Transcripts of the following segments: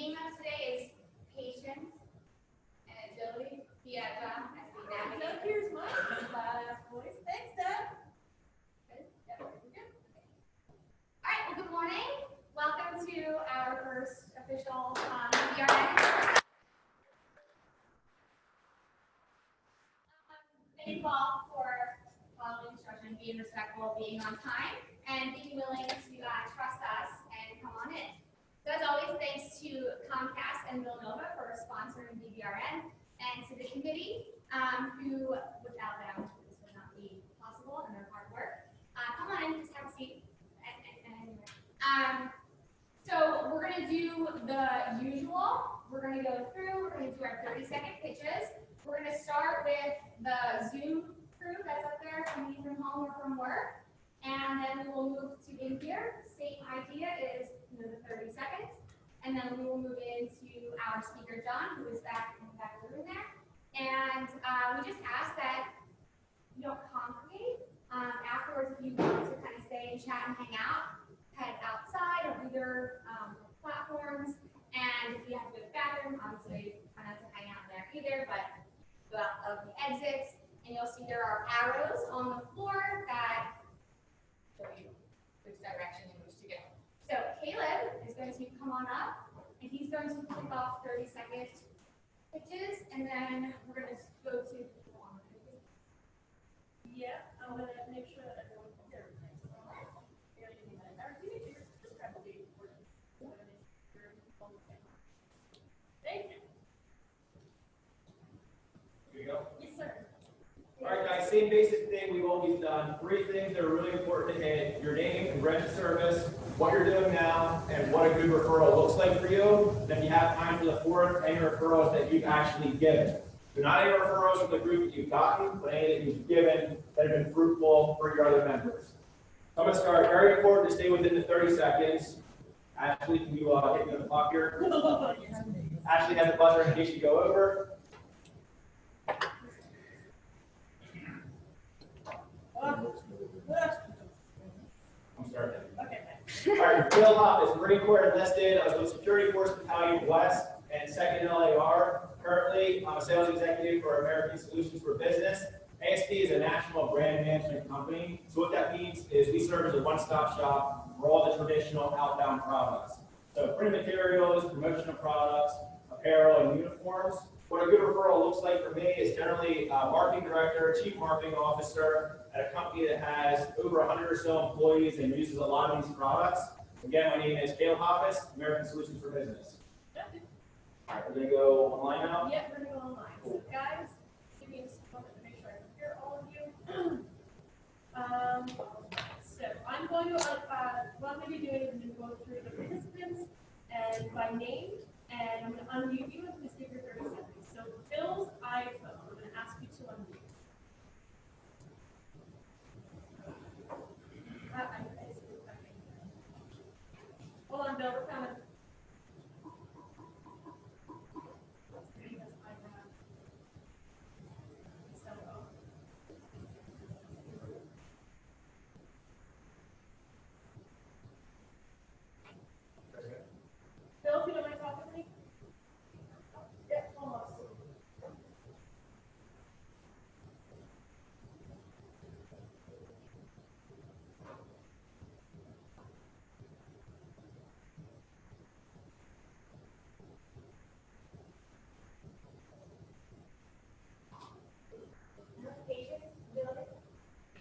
theme of today is patience and agility. Yeah, John, as we navigate. Here's my loud-ass voice. Thanks, Dad. Good. Yep, we're good. Okay. All right. Well, good morning. Welcome to our first official VBRN. Thank you all for following instruction, being respectful, being on time, and being willing to trust us and come on in. So as always, thanks to Comcast and Villanova for sponsoring VBRN, and to the committee who, without them, this would not be possible, and their hard work. Come on in, just have a seat. So we're going to do the usual. We're going to go through, we're going to do our 30-second pitches. We're going to start with the Zoom crew that's up there coming from home or from work. And then we will move to in here. Same idea is the 30 seconds. And then we will move into our speaker, John, who is back in the back of the room there. And we just ask that you don't congregate. Afterwards, if you want to kind of stay and chat and hang out, head outside of either platforms. And if you have to go to the bathroom, obviously try not to hang out there either, but go out of the exits. And you'll see there are arrows on the floor that show you which direction in which to go. So Caleb is going to come on up, and he's going to click off 30-second pitches, and then we're going to go to Yeah, I'm going to make sure that everyone can hear everything. Thank you. Here you go. Yes, sir. All right, guys, same basic thing we've always done. 3 things that are really important to hit: your name and branch of service, what you're doing now, and what a good referral looks like for you. And if you have time for the 4th, any referrals that you've actually given. So not any referrals from the group that you've gotten, but any that you've given that have been fruitful for your other members. So I'm going to start. Very important to stay within the 30 seconds. Ashley, can you hit me on the clock here? Ashley has the buzzer in case you go over. I'm starting. Okay. All right, Bill Hopp is Marine Corps enlisted. I was with Security Force Battalion West and 2nd LAR. Currently, I'm a sales executive for American Solutions for Business. ASP is a national brand management company. So what that means is we serve as a one-stop shop for all the traditional outbound products. So printed materials, promotional products, apparel, and uniforms. What a good referral looks like for me is generally a marketing director, chief marketing officer at a company that has over 100 or so employees and uses a lot of these products. Again, my name is Caleb Hoppus, American Solutions for Business. All right, we're going to go online now? Yeah, we're going to go online. So, guys, give me just a moment to make sure I can hear all of you. So, I'm going to, what I'm going to be doing is I'm going to go through the participants and by name, and I'm going to unmute you and just give your 30 seconds. So, Bill's iPhone, I'm going to ask you to unmute. Hold on, Bill, we're coming. Bill, if you don't mind talking to me? Yeah, almost.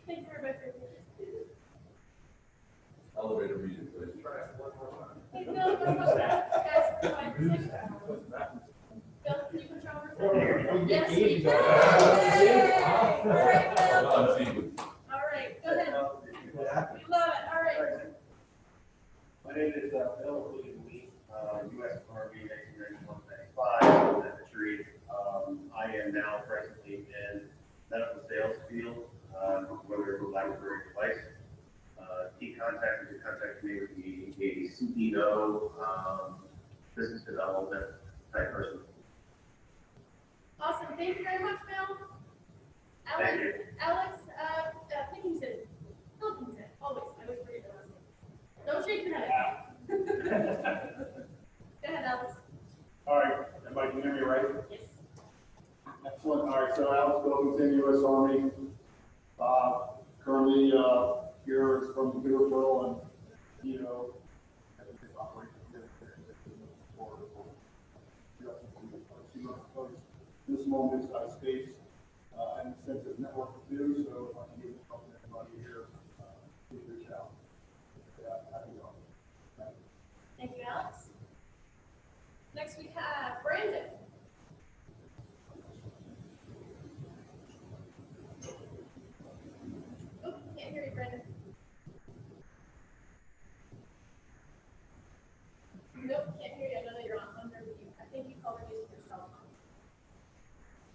Thank you very much. Elevator music, please. Hey, Bill, go guys, go ahead. Bill, can you push over? Yes, we can. All right, Bill. All right, go ahead. We love it. All right. My name is Bill Lee, U.S. Army 1991-95 infantry. I am now presently in medical sales field, whether it's a laboratory device. Key contactors who contact me would be a CEO, business development type person. Awesome. Thank you very much, Bill. Thank you. Alex Pickington. Pilkington. Always. I always forget your last name. Don't shake your head. Go ahead, Alex. right, so Alex Billington, U.S. Army. Currently, here is from the Referral and, you know, this moment space and extensive network to do, so if I can give help everybody here, please reach out. Happy to help. Thank you, Alex. Next we have Brandon. Oh, can't hear you, Brandon. Nope, can't hear you. I know that you're on under mute. I think you called using your cell phone.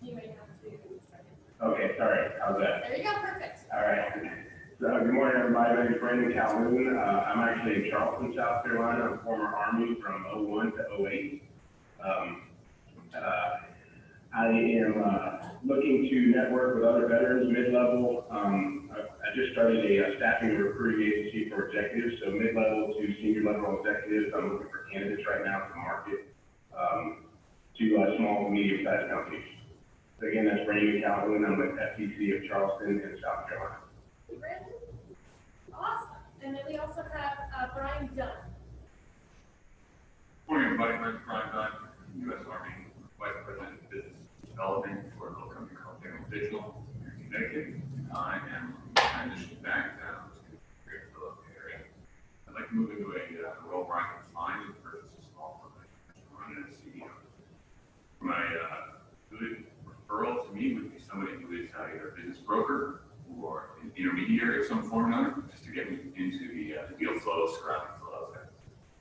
You may have to start it. Okay, sorry, how's that? There you go, perfect. All right. So, good morning, everybody. My name is Brandon Calhoun. I'm actually in Charleston, South Carolina. I'm former Army from 01 to 08. I am looking to network with other veterans, mid-level. I just started a staffing and recruiting agency for executives, so mid-level to senior level executives. I'm looking for candidates right now to market to small to medium-sized companies. So again, that's Brandon Calhoun. I'm with FTC of Charleston in South Carolina. Brandon? Awesome. And then we also have Brian Dunn. Morning, everybody. My name is Brian Dunn, U.S. Army Vice President of Business Development for a little company called General Digital here in Connecticut. I am transitioning back down to the greater Philadelphia area. I'd like to move into a role where I can find and purchase a small company and run it as CEO. My good referral to me would be somebody who is either a business broker or an intermediary of some form or another, just to get me into the deal flow surrounding Philadelphia.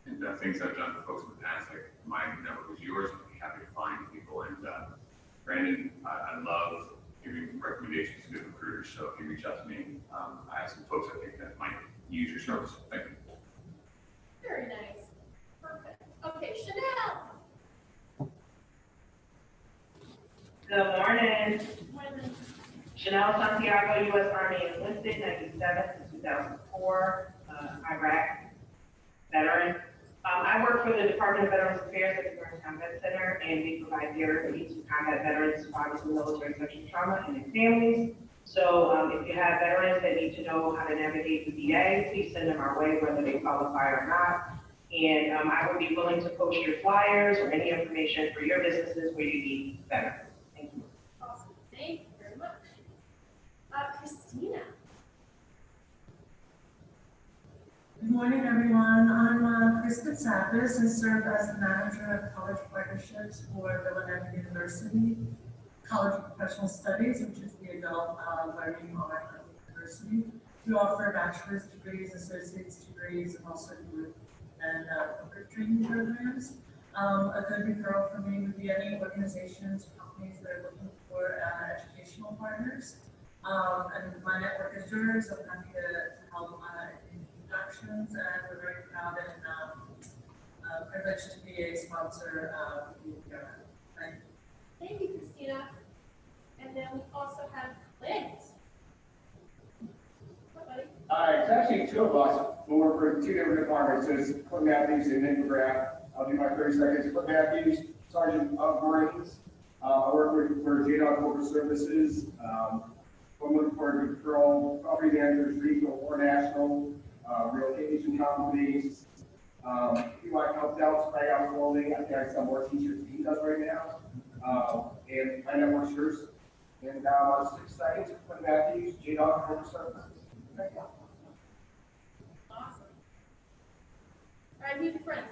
And things I've done for folks in the past, like my network was yours, I'd be happy to find people. And Brandon, I love giving recommendations to good recruiters, so if you reach out to me, I have some folks I think that might use your service. Thank you. Very nice. Perfect. Okay, Chanel. Good morning. Morning. Chanel Santiago, U.S. Army enlisted 97 to 2004, Iraq veteran. I work for the Department of Veterans Affairs at the Georgetown Vet Center, and we provide therapy to combat veterans, survivors of military sexual trauma, and their families. So if you have veterans that need to know how to navigate the VA, please send them our way, whether they qualify or not. And I would be willing to post your flyers or any information for your businesses where you need veterans. Thank you. Awesome. Thank you very much. Christina. Good morning, everyone. I'm Kristen Savas. I serve as the manager of college partnerships for Villanova University College of Professional Studies, which is the adult learning arm of the university. We offer bachelor's degrees, associate's degrees, and also group and corporate training programs. A good referral for me would be any organizations, companies that are looking for educational partners. And my network is yours. I'm happy to help in introductions, and we're very proud and privileged to be a sponsor of VBRN. Thank you. Thank you, Christina. And then we also have Clint. What, buddy? It's actually two of us who work for two different departments. It's Clint Matthews and Nick McGrath. I'll do my 30 seconds. Clint Matthews, Sergeant of Marines. I work for JDOG Corporate Services. I'm looking for a good referral, property managers, regional or national, relocation companies. He might help out, spray out clothing. I think I have some more t-shirts he does right now. And my network's yours. And 6 seconds, Clint Matthews, JDOG Corporate Services. Thank you. Awesome. All right, who's your friend?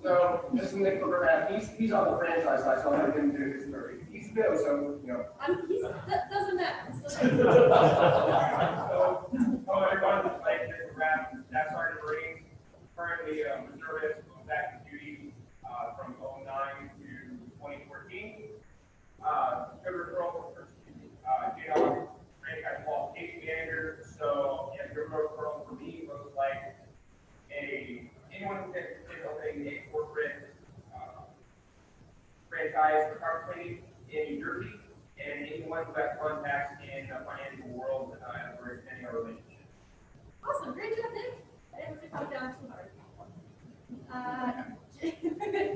So this is Nick McGrath. He's on the franchise side, so I'll let him do his 30. He's new, so you know. That doesn't matter. So, hello everyone, this is Nick McGrath, Staff Sergeant Marines, currently a reservist, back to duty from 09 to 2014. Good referral for JDOG, training guy qualification manager. So, yeah, good referral for me looks like anyone that is opening a corporate franchise for car cleaning in New Jersey, and anyone who has contacts in the financial world as we're extending our relationship. Awesome. Great job, Nick. I didn't have to come down too hard.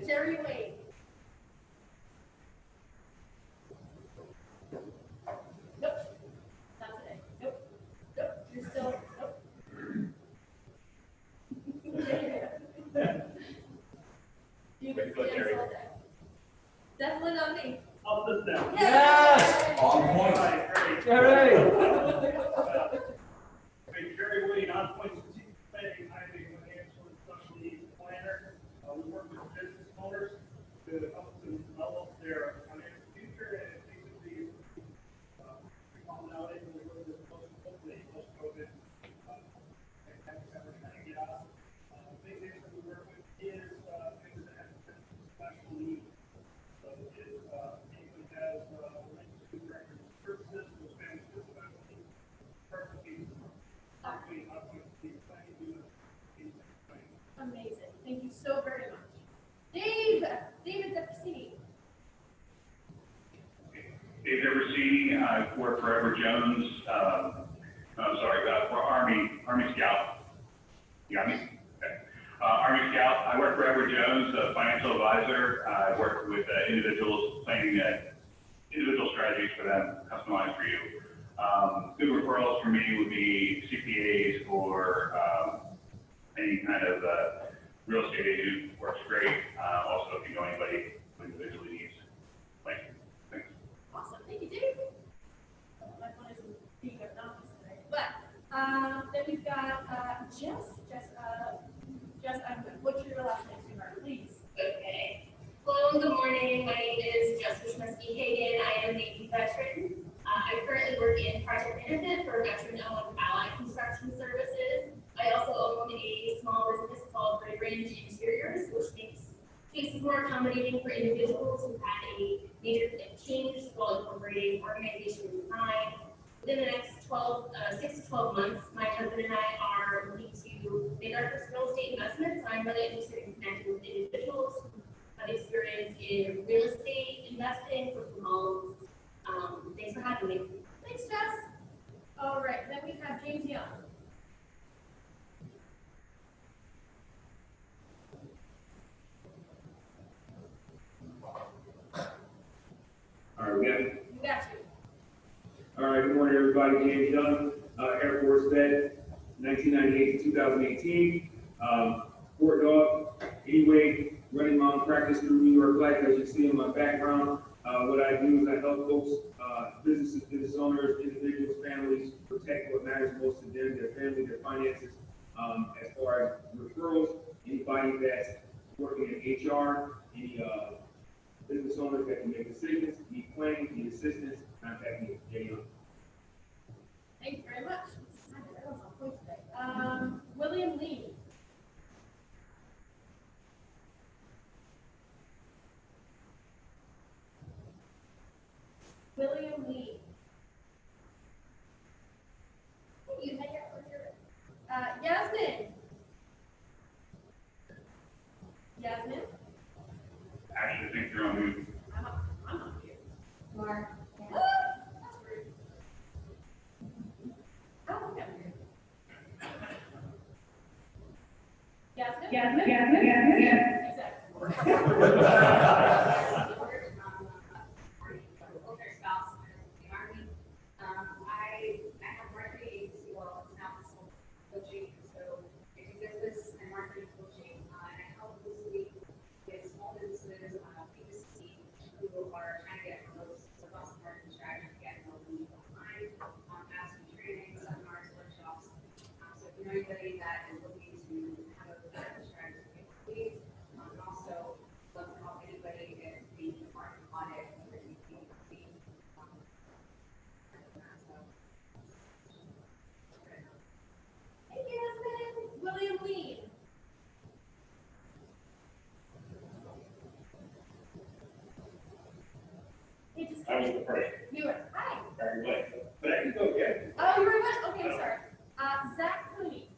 Jerry Wade. I work for Edward Jones. For Army Scout. You got me? Okay. Army Scout. I work for Edward Jones, a financial advisor. I work with individuals planning individual strategies for them, customized for you. Good referrals for me would be CPAs or any kind of real estate agent works great. Also, if you know anybody who individually needs, thanks. Awesome, thank you, Dave. My phone isn't being obnoxious today, but then we've got Jess, what's your last name, sweetheart, please? Okay. Hello, good morning. My name is Jess Wisniewski-Hagan. I am a Navy veteran. I currently work in project management for veteran-owned allied construction services. I also own a small business called Red Range Interiors, which makes spaces more accommodating for individuals who had a major change while incorporating organizational design. Within the next 6 to 12 months, my husband and I are looking to make our first real estate investments. I'm really interested in connecting with individuals who have experience in real estate investing, flipping homes. Thanks for having me. Thanks, Jess. All right, then we have James Young. All right, we got it. You got you. All right, good morning, everybody. James Young, Air Force vet, 1998 to 2018. Fort Dog, anyway, running my own practice through New York Life, as you see in my background. What I do is I help folks, businesses, business owners, individuals, families, protect what matters most to them, their family, their finances. As far as referrals, anybody that's working in HR, any business owners that can make decisions, need planning, need assistance, contact me, Jay Young. Thank you very much. That was on point today. William Lee. William Lee. You had your Yasmin. Yasmin. Actually, I think you're on mute. I'm on mute. Mark. That's rude. I don't think I'm rude. Yasmin? Exactly. I have marketing agency, well, it's now coaching, so I do business and marketing coaching, and I help loosely with small businesses, B2C, who are trying to get close to loss marketing strategy, get more leads online, ask me training, seminars, workshops. So if you know anybody that is looking to have a better strategy, please, and also love to help anybody if they need market audit, or if you need Thank you, Yasmin. William Lee. Hey, just I was the first. you were. Hi. Very late. But I can go again. Oh, you were what? Okay, sorry. Zach Cooney.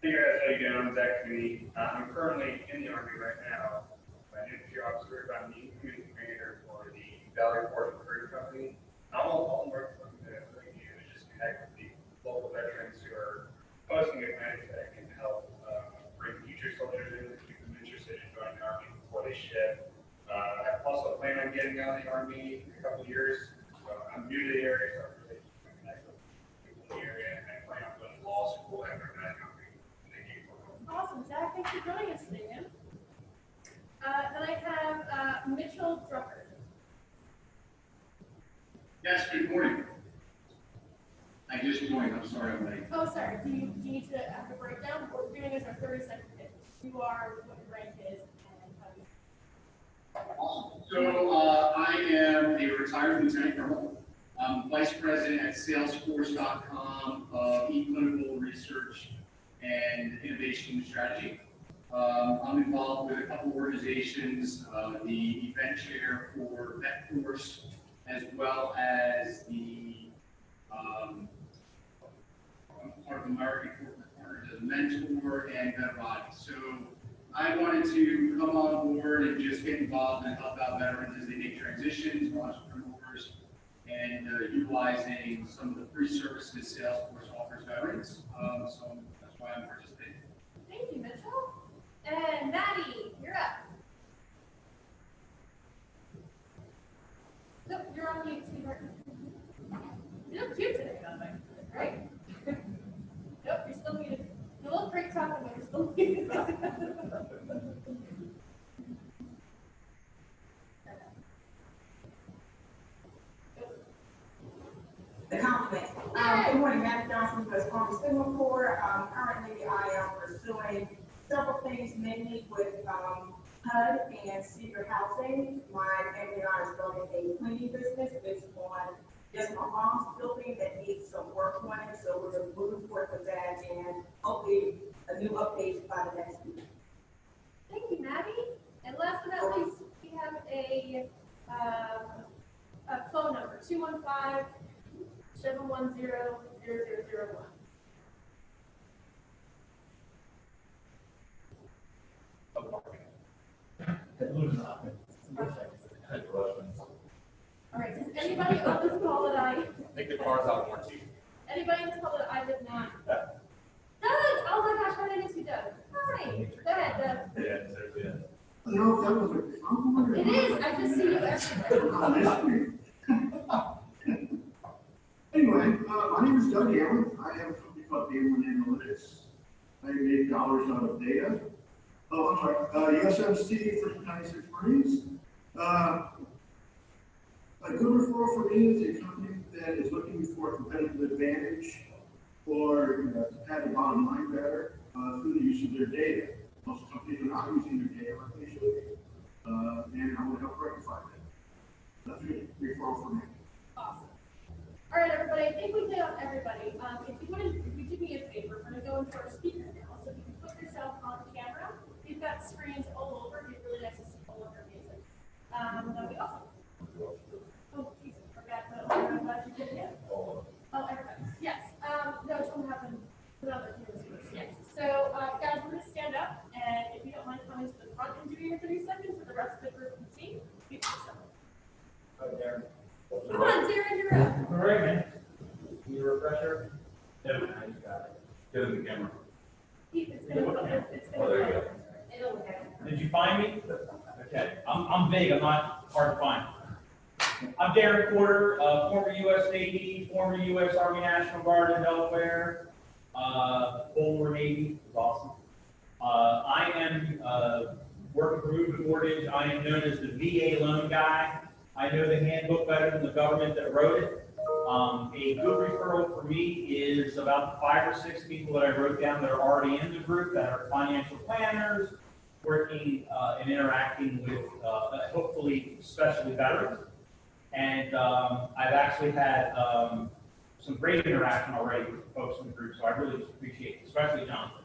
Hey guys, how you doing? I'm Zach Cooney. I'm currently in the Army right now. My infantry officer, I'm the community commander for the Valley Force Recruiting Company. All I'm working for really do is just connect with the local veterans who are posting events that can help bring future soldiers in, keep them interested in joining the Army before they ship. I also plan on getting out of the Army in a couple of years. So I'm new to the area, so I'm really connect with people in the area, and I plan on going to law school after that. Awesome, Zach. Thanks for joining us today, man. Then I have Mitchell Drucker. Yes, good morning. I just joined, I'm sorry I'm late. Oh, sorry. Do you need to have a breakdown? What we're doing is our 30-second pitch. You are, what your rank is, and how you. Awesome. So I am a retired lieutenant colonel. I'm vice president at Salesforce.com of eClinical Research and Innovation Strategy. I'm involved with a couple organizations, the event chair for VetForce, as well as the I'm part of American Corporate Partners as a mentor and VetBody. So I wanted to come on board and just get involved and help out veterans as they make transitions, or entrepreneurs, and utilizing some of the free services Salesforce offers veterans. So that's why I'm participating. Thank you, Mitchell. And Maddie, you're up. Nope, you're on mute, sweetheart. You look cute today, by the way. Right? Nope, you're still muted. You look great talking, but you're still muted. The compliment. Good morning, Matt Johnson, U.S. Army Signal Corps. Currently, I am pursuing several things, mainly with HUD and senior housing. My family and I are starting a cleaning business based on just my mom's building that needs some work on it. So we're moving forward with that and hopefully a new update by the next week. Thank you, Maddie. And last but not least, we have a phone number, 215-710-0001. All right, does anybody on this call that I think the car's out of warranty. Anybody in this call that I did not? Doug! Oh my gosh, my name is Doug. Hi. Go ahead, Doug. Yeah. I don't know if that was a compliment. It is. I just see you everywhere. Anyway, my name is Doug Allen. I have a company called Allen Analytics. I make dollars out of data. Oh, I'm sorry. USMC 1396 Marines. A good referral for me is a company that is looking for a competitive advantage or to have the bottom line better through the use of their data. Most companies are not using their data like they should be. And I want to help rectify that. That's a good referral for me. Awesome. All right, everybody. I think we hit on everybody. If you do me a favor, we're going to go into our speaker now. So if you can put yourself on camera, we've got screens all over. It'd be really nice to see all of our faces. That'd be awesome. Oh, geez, forgot the order. I'm glad you did it. Oh, everybody. Yes. No, it's going to happen without the humans first. Yes. So, guys, we're going to stand up, and if you don't mind coming to the front and doing your 30 seconds so the rest of the group can see, it'd be awesome. Darren. Come on, Darren, you're up. All right, man. Need a refresher? No, you got it. Get in the camera. It's going to Oh, there you go. It'll look at it. Did you find me? Okay. I'm big. I'm not hard to find. I'm Darren Porter, former U.S. Navy, former U.S. Army National Guard in Delaware, former Navy. It was awesome. I am working for Movement Mortgage. I am known as the VA loan guy. I know the handbook better than the government that wrote it. A good referral for me is about 5 or 6 people that I wrote down that are already in the group that are financial planners, working and interacting with hopefully especially veterans. And I've actually had some great interaction already with the folks in the group, so I really just appreciate it, especially Jonathan.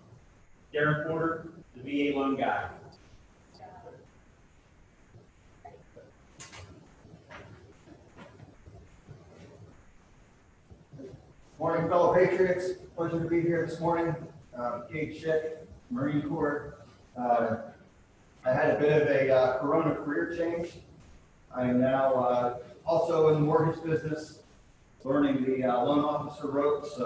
Darren Porter, the VA loan guy. Morning, fellow Patriots. Pleasure to be here this morning. Kate Schick, Marine Corps. I had a bit of a Corona career change. I am now also in the mortgage business, learning the loan officer ropes. So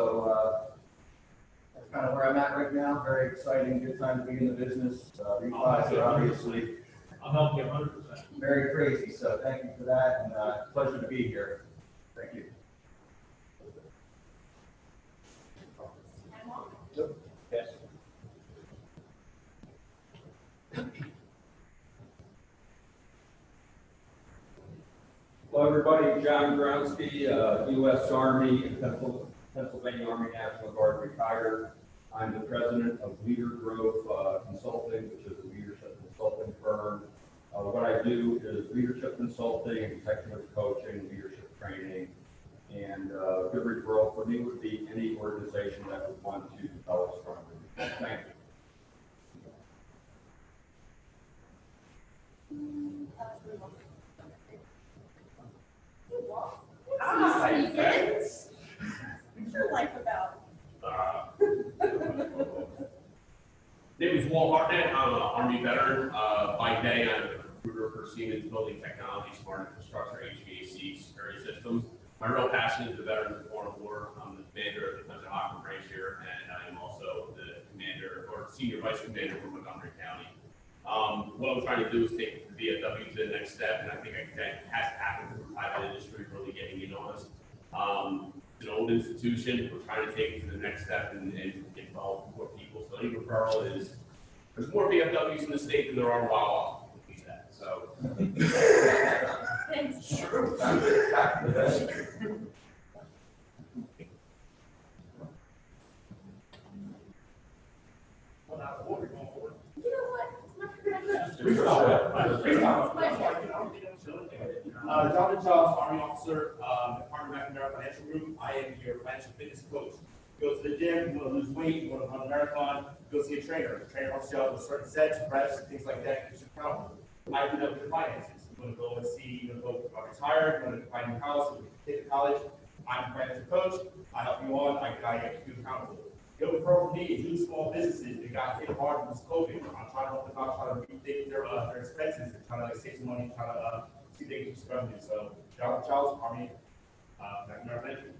that's kind of where I'm at right now. Very exciting, good time to be in the business. Refis are obviously I'll help you 100%. very crazy. So thank you for that, and pleasure to be here. Thank you. Yes. Hello, everybody. John Gronsky, U.S. Army, Pennsylvania Army National Guard retired. I'm the president of Leader Growth Consulting, which is a leadership consulting firm. What I do is leadership consulting, executive coaching, leadership training, and a good referral for me would be any organization that would want to develop stronger. Thank you. Hi, friends. What's your life about? Name is Walt Hartnett. I'm an Army veteran. By day, I'm a recruiter for Siemens Building Technology, Smart Infrastructure, HVAC, security systems. My real passion is the Veterans of Foreign War. I'm the commander of the Defensive Hockey Branch here, and I am also the commander or senior vice commander for Montgomery County. What I'm trying to do is take the VFW to the next step, and I think that has to happen for the private industry really getting in on us. It's an old institution. We're trying to take it to the next step and involve more people. So any referral is, there's more VFWs in the state than there are Wawa. So. Thanks. True. John Sullivan, Army Officer, Department of McNamara Financial Group. I am your financial fitness coach. You go to the gym, you want to lose weight, you want to run a marathon, go see a trainer. The trainer helps you out with certain sets, reps, things like that, keeps you accountable. I do that with your finances. You want to go and see, you want to go retire, you want to find a house, you want to take to college. I'm a financial coach. I help you on, I keep you accountable. The other referral for me is new small businesses that got hit hard with this COVID. I'm trying to help them out, trying to rethink their expenses, and trying to save some money, trying to see if they can keep some revenue. So, Charles, Army, McNamara Financial.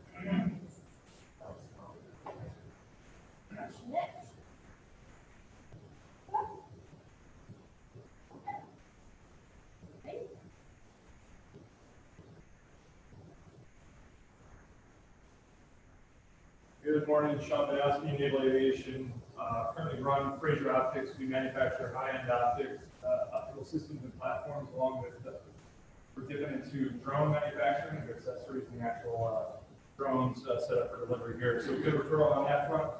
Good morning, Sean Badowski, Naval Aviation. Currently run Fraser Optics. We manufacture high-end optics, optical systems and platforms, along with we're dipping into drone manufacturing and accessories and actual drones set up for delivery here. So a good referral on that front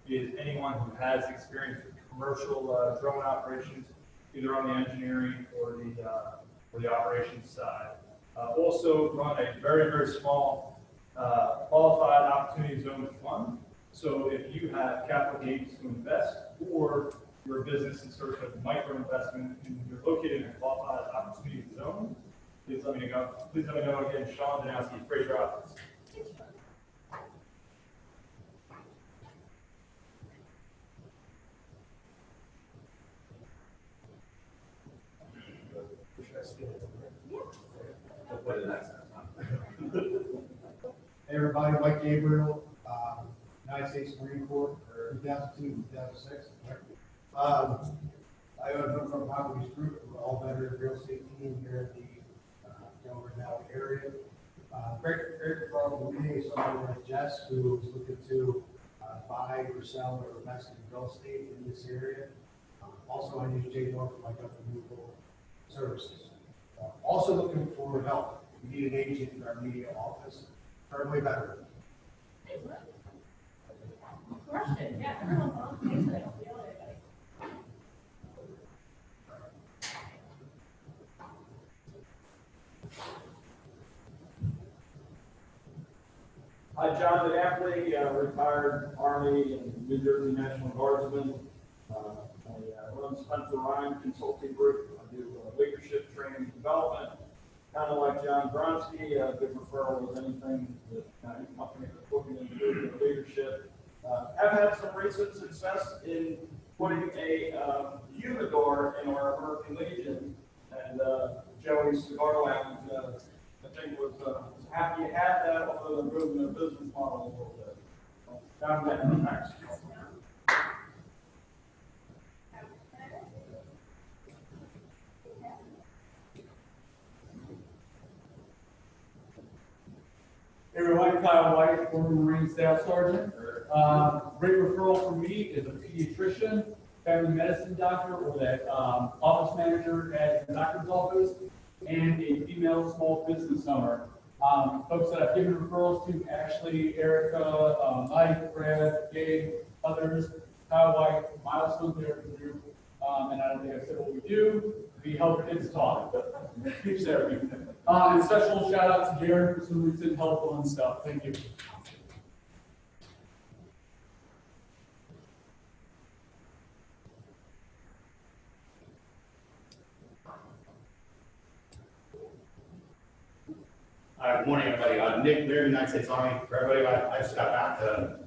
is anyone who has experience with commercial drone operations, either on the engineering or the operations side. Also run a very, very small qualified opportunity zone fund. So if you have capital gains to invest, or you're a business in search of micro investment and you're located in a qualified opportunity zone, please let me know. Please let me know again, Sean Badowski, Fraser Optics. Hey everybody, Mike Gabriel, United States Marine Corps, 2002, 2006. I own from Properties Group, we're all veteran real estate team here in the Delaware Valley area. Great referral for me is someone like Jess, who is looking to buy or sell or invest in real estate in this area. Also, I use Jay North for my government removal services. Also looking for help. We need an agent in our media office. Currently veteran. Question, yeah, everyone's on. Thanks for the help. Hi, John Badowski, retired Army and New Jersey National Guardsman. I run Spencer Ryan Consulting Group. I do leadership training and development. Kind of like John Gronsky, good referral is anything that any company that's looking into leadership. Have had some recent success in putting a humidor in our American Legion, and Joey's Cigar Lounge, I think was happy you had that, although they're moving their business model a little bit. So, John Badowski, thanks. Hey everyone, Kyle White, former Marine Staff Sergeant. Great referral for me is a pediatrician, family medicine doctor, or that office manager at the doctor's office, and a female small business owner. Folks that I've given referrals to, Ashley, Erica, Mike, Brad, Gabe, others, Kyle White, milestone therapy group, and I don't think I said what we do. We help kids talk, but speech therapy. And special shout out to Jared for some recent help on stuff. Thank you. Good morning, everybody. Nick, Lear, United States Army. For everybody, I just got back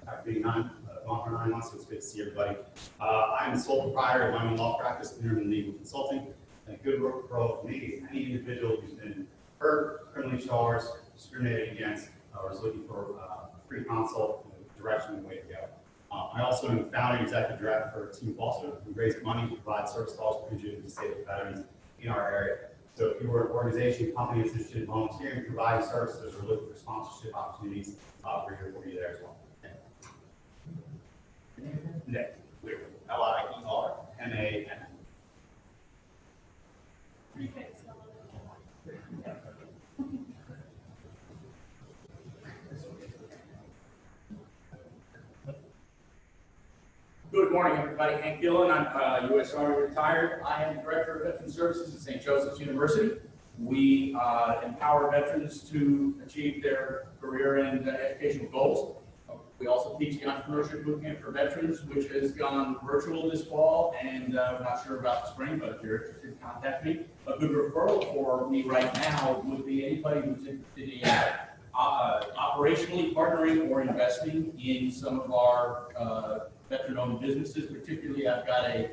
after being gone for 9 months, so it's good to see everybody. I'm the sole proprietor of my own law practice, Learman Legal Consulting. And a good referral for me is any individual who's been hurt, criminally charged, discriminated against, or is looking for a free consult, direction and way to go. I also am the founding executive director for Team Foster, who raised money to provide service calls to injured and disabled veterans in our area. So if you were an organization, company that's interested in volunteering, providing services, or looking for sponsorship opportunities, we're here for you there as well. Nick, L-I-E-R-M-A-N. Good morning, everybody. Hank Gillen. I'm U.S. Army retired. I am Director of Veteran Services at St. Joseph's University. We empower veterans to achieve their career and educational goals. We also teach the Entrepreneurship Bootcamp for Veterans, which has gone virtual this fall, and I'm not sure about the spring, but if you're interested, contact me. A good referral for me right now would be anybody who's interested in operationally partnering or investing in some of our veteran-owned businesses. Particularly, I've got a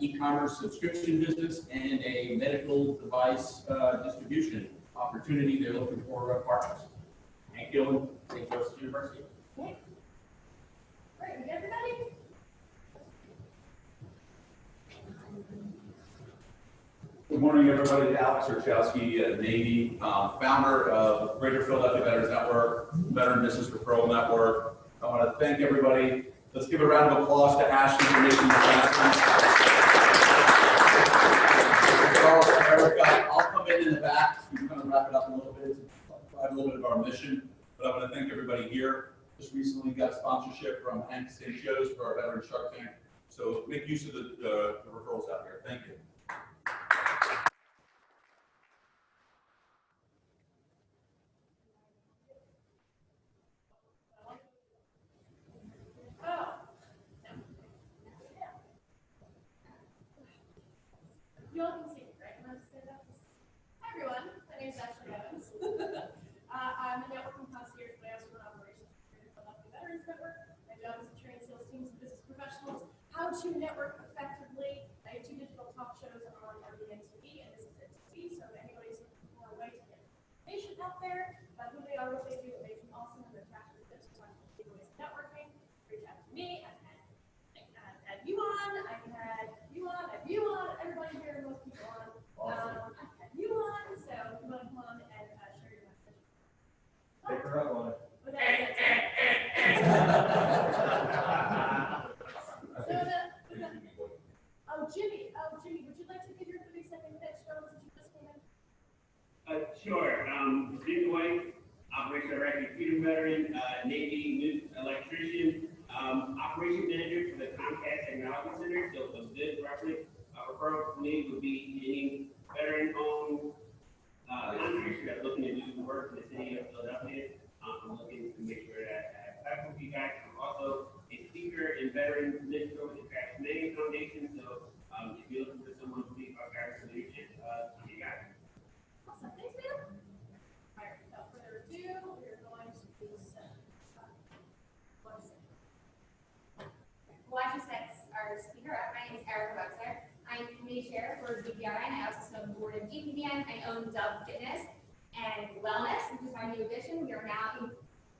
e-commerce subscription business and a medical device distribution opportunity. They're looking for partners. Hank Gillen, St. Joseph's University. Okay. Great, we got everybody? Good morning, everybody. Alex Urchowski, Navy, founder of Greater Philadelphia Veterans Network, Veteran Business Referral Network. I want to thank everybody. Let's give a round of applause to Ashley for making this happen. Charles and Erica, I'll come in the back. We kind of wrap it up a little bit, provide a little bit of our mission. But I want to thank everybody here. Just recently got sponsorship from Hank St. Joe's for our Veteran Shark Tank. So make use of the referrals out here. Thank you. You all can see me, right? Hi, everyone. My name is Ashley Evans. I'm a networking concierge, but I also run operations for the Philadelphia Veterans Network. My job is to train sales teams and business professionals how to network effectively. I have 2 digital talk shows on RBN TV and Business TV, so if anybody's looking for a way to get information out there about who they are, what they do, what makes them awesome, and their practice tips to find ways of networking, reach out to me. I've had you on, I've had you on, everybody here, most people on. I've had you on, so if you want to come on and share your message. Take her up on it. Jimmy, would you like to give your 30-second pitch for us since you just came in? Sure. Jimmy White, Operation Iraqi Freedom Veteran, Navy electrician, operation manager for the Comcast Technology Center. So a good referral for me would be any veteran-owned contractors that are looking to do work in the city of Philadelphia. I'm looking to make sure that I have platform feedback. I'm also a speaker and veteran mentor with the Crash Manning Foundation. So if you're looking for someone to be our guidance solution, you got it. Awesome. Thanks, man. All right, without further ado, we're going to send. Well, I just said our speaker up. My name is Erica Webster. I'm committee chair for VBRN. I also sit on the board of DPVN. I own Dove Fitness and Wellness, which is our new addition. We are now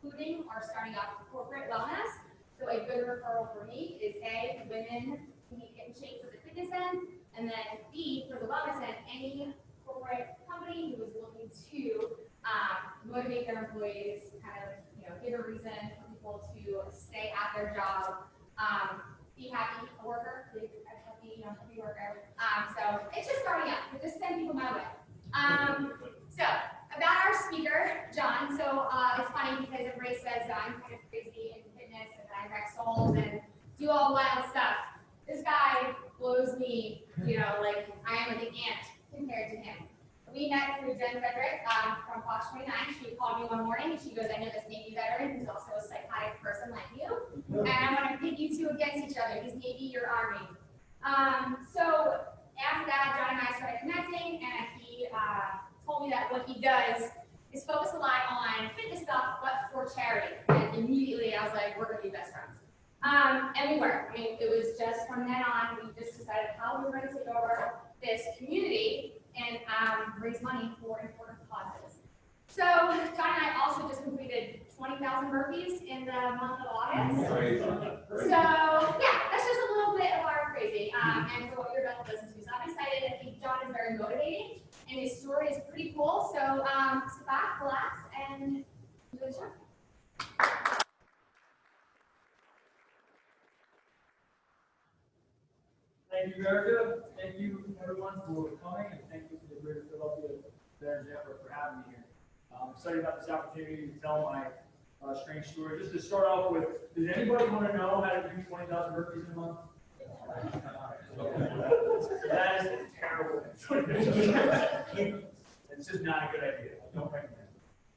including or starting up corporate wellness. So a good referral for me is A, women who need to get in shape for the fitness end, and then B, for the wellness end, any corporate company who is looking to motivate their employees, kind of, give a reason for people to stay at their job, be happy, a worker, be a happy worker. So it's just starting up. We just send people my way. So about our speaker, John. So it's funny because everybody says that I'm kind of crazy in fitness and I wreck souls and do all wild stuff. This guy blows me, like I am like an ant compared to him. We met through Jen Frederick from Fox 29. She called me one morning and she goes, I know this Navy veteran who's also a psychotic person like you. And I want to pit you two against each other. He's Navy, you're Army. So after that, John and I started connecting and he told me that what he does is focus a lot on fitness stuff, but for charity. And immediately I was like, we're going to be best friends. And we were. I mean, it was just from then on, we just decided how we were going to take over this community and raise money for important causes. So John and I also just completed 20,000 burpees in the month of August. So yeah, that's just a little bit of our crazy and for what you're about to listen to. So I'm excited. I think John is very motivating and his story is pretty cool. So sit back, relax, and enjoy the show. Thank you, Erica. Thank you, everyone, for coming, and thank you to the Greater Philadelphia Veterans Network for having me here. I'm excited about this opportunity to tell my strange story. Just to start off with, does anybody want to know how to do 20,000 burpees in a month? That is terrible. It's just not a good idea. I don't recommend it.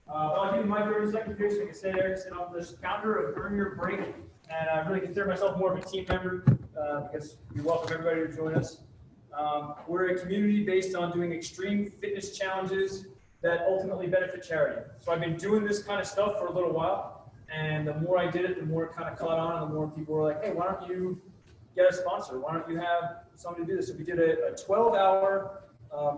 I'll give you my 30-second pitch. Like I said, Eric said I'm the founder of Earn Your Break, and I really consider myself more of a team member because we welcome everybody to join us. We're a community based on doing extreme fitness challenges that ultimately benefit charity. So I've been doing this kind of stuff for a little while, and the more I did it, the more it kind of caught on, and the more people were like, hey, why don't you get a sponsor? Why don't you have somebody do this? So we did a 12-hour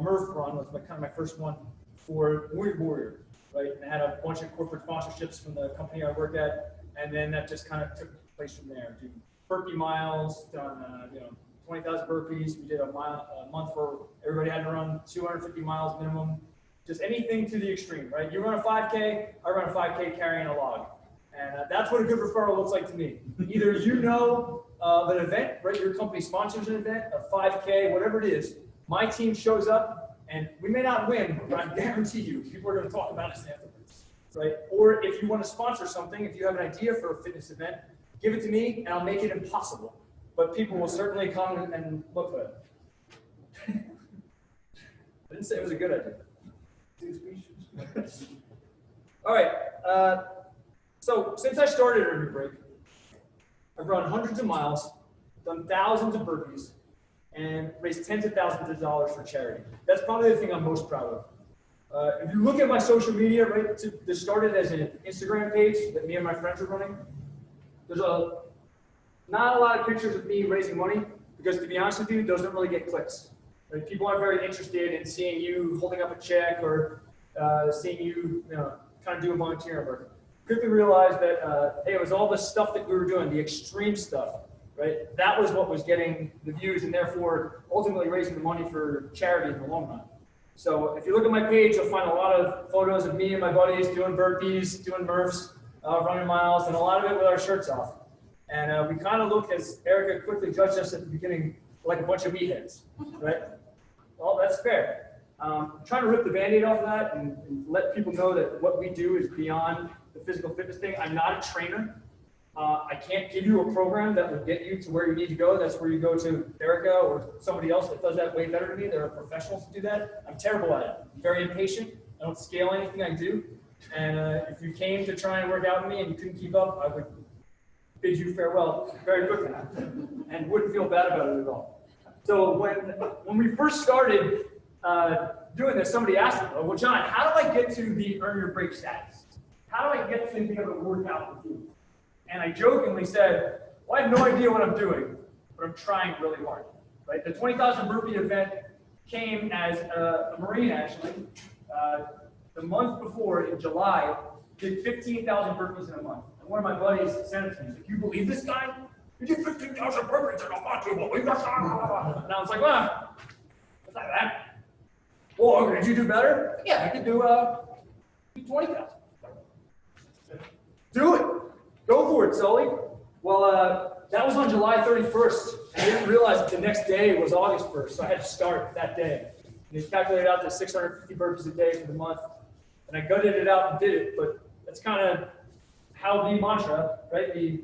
Murph run, was kind of my first one, for Warrior, right? And I had a bunch of corporate sponsorships from the company I work at, and then that just kind of took place from there. Doing burpee miles, done 20,000 burpees. We did a month where everybody had to run 250 miles minimum. Just anything to the extreme, right? You run a 5K, I run a 5K carrying a log. And that's what a good referral looks like to me. Either you know an event, right? Your company sponsors an event, a 5K, whatever it is. My team shows up, and we may not win, but I guarantee you, people are going to talk about us afterwards, right? Or if you want to sponsor something, if you have an idea for a fitness event, give it to me, and I'll make it impossible. But people will certainly come and look at it. I didn't say it was a good idea. All right. So since I started Earn Your Break, I've run hundreds of miles, done thousands of burpees, and raised tens of thousands of dollars for charity. That's probably the thing I'm most proud of. If you look at my social media, right, this started as an Instagram page that me and my friends are running. There's not a lot of pictures of me raising money because, to be honest with you, those don't really get clicks. Right? People aren't very interested in seeing you holding up a check or seeing you, kind of doing volunteer work. Quickly realized that, hey, it was all the stuff that we were doing, the extreme stuff, right? That was what was getting the views and therefore ultimately raising the money for charity in the long run. So if you look at my page, you'll find a lot of photos of me and my buddies doing burpees, doing Murphs, running miles, and a lot of it with our shirts off. And we kind of look, as Erica quickly judged us at the beginning, like a bunch of meatheads, right? Well, that's fair. I'm trying to rip the Band-Aid off of that and let people know that what we do is beyond the physical fitness thing. I'm not a trainer. I can't give you a program that will get you to where you need to go. That's where you go to Erica or somebody else that does that way better than me. There are professionals to do that. I'm terrible at it. I'm very impatient. I don't scale anything I do. And if you came to try and work out with me and you couldn't keep up, I would bid you farewell very quickly and wouldn't feel bad about it at all. So when we first started doing this, somebody asked me, well, John, how do I get to the Earn Your Break status? How do I get to be able to work out with you? And I jokingly said, well, I have no idea what I'm doing, but I'm trying really hard. Right? The 20,000 burpee event came as a Marine, actually. The month before, in July, did 15,000 burpees in a month. And one of my buddies sent it to me. He's like, you believe this guy? You did 15,000 burpees in a month, you believe this? And I was like, well, it's not that. Well, did you do better? Yeah, I could do 20,000. Do it. Go for it, Sully. Well, that was on July 31st. I didn't realize that the next day was August 1st, so I had to start that day. And it calculated out to 650 burpees a day for the month. And I gutted it out and did it, but that's kind of how the mantra, right?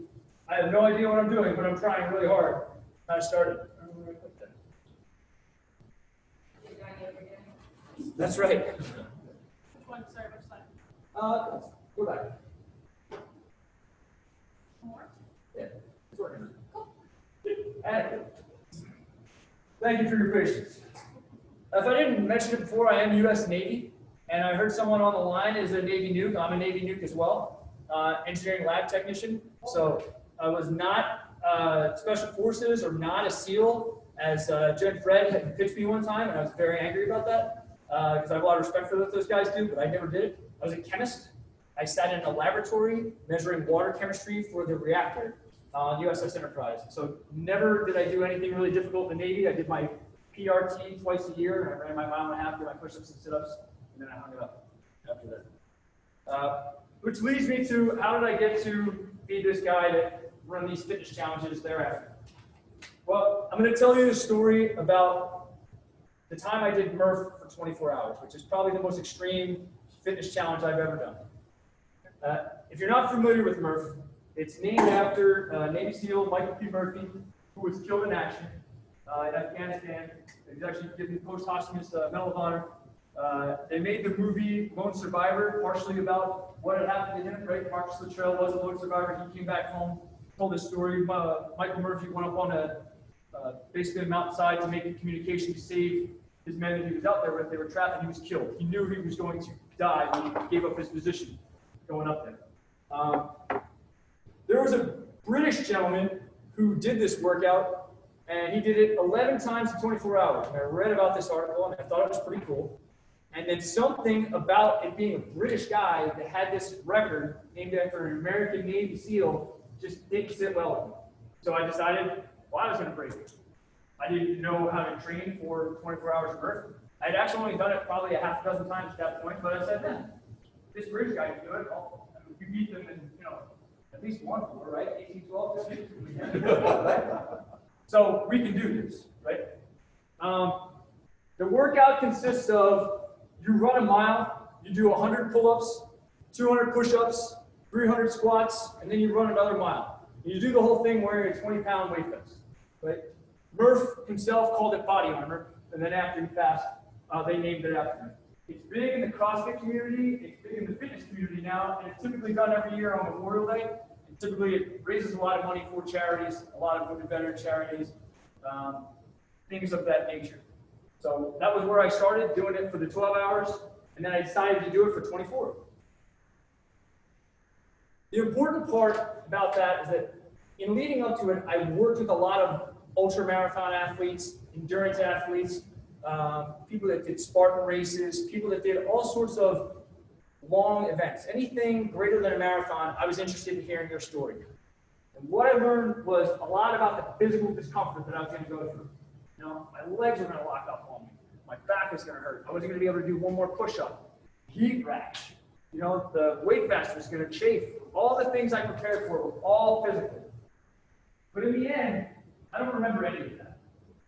I have no idea what I'm doing, but I'm trying really hard. I started. That's right. Which one? Sorry, which slide? Go back. More? Yeah, it's working. Cool. Thank you for your patience. If I didn't mention it before, I am U.S. Navy, and I heard someone on the line is a Navy nuke. I'm a Navy nuke as well, engineering lab technician. So I was not Special Forces or not a SEAL, as Jen Fred had pitched me one time, and I was very angry about that because I have a lot of respect for what those guys do, but I never did it. I was a chemist. I sat in a laboratory measuring water chemistry for the reactor on USS Enterprise. So never did I do anything really difficult in the Navy. I did my PRT twice a year. I ran my mile and a half, did my push-ups and sit-ups, and then I hung it up after that. Which leads me to, how did I get to be this guy that run these fitness challenges thereafter? Well, I'm going to tell you the story about the time I did Murph for 24 hours, which is probably the most extreme fitness challenge I've ever done. If you're not familiar with Murph, it's named after Navy SEAL Michael P. Murphy, who was killed in action in Afghanistan. He was actually given post-posthumous Medal of Honor. They made the movie Lone Survivor partially about what had happened to him, right? Marcus Luttrell was a lone survivor. He came back home, told his story. Michael Murphy went up on basically a mountainside to make a communication to save his men that he was out there with. They were trapped and he was killed. He knew he was going to die when he gave up his position going up there. There was a British gentleman who did this workout, and he did it 11 times in 24 hours. And I read about this article, and I thought it was pretty cool. And then something about it being a British guy that had this record named after an American Navy SEAL just didn't sit well with me. So I decided, well, I was going to break it. I didn't know how to train for 24 hours of Murph. I'd actually only done it probably a half a dozen times at that point, but I said, man, this British guy can do it. We beat them in, at least one floor, right? 18, 12, 15. Right? So we can do this, right? The workout consists of you run a mile, you do 100 pull-ups, 200 push-ups, 300 squats, and then you run another mile. And you do the whole thing wearing a 20-pound weight vest, right? Murph himself called it body armor, and then after he passed, they named it after him. It's big in the CrossFit community, it's big in the fitness community now, and it's typically done every year on Memorial Day. And typically it raises a lot of money for charities, a lot of women veteran charities, things of that nature. So that was where I started doing it for the 12 hours, and then I decided to do it for 24. The important part about that is that in leading up to it, I worked with a lot of ultra marathon athletes, endurance athletes, people that did Spartan races, people that did all sorts of long events. Anything greater than a marathon, I was interested in hearing their story. And what I learned was a lot about the physical discomfort that I was going to go through. My legs were going to lock up on me. My back was going to hurt. I wasn't going to be able to do one more push-up. Heat rash. The weight vest was going to chafe. All the things I prepared for were all physical. But in the end, I don't remember any of that.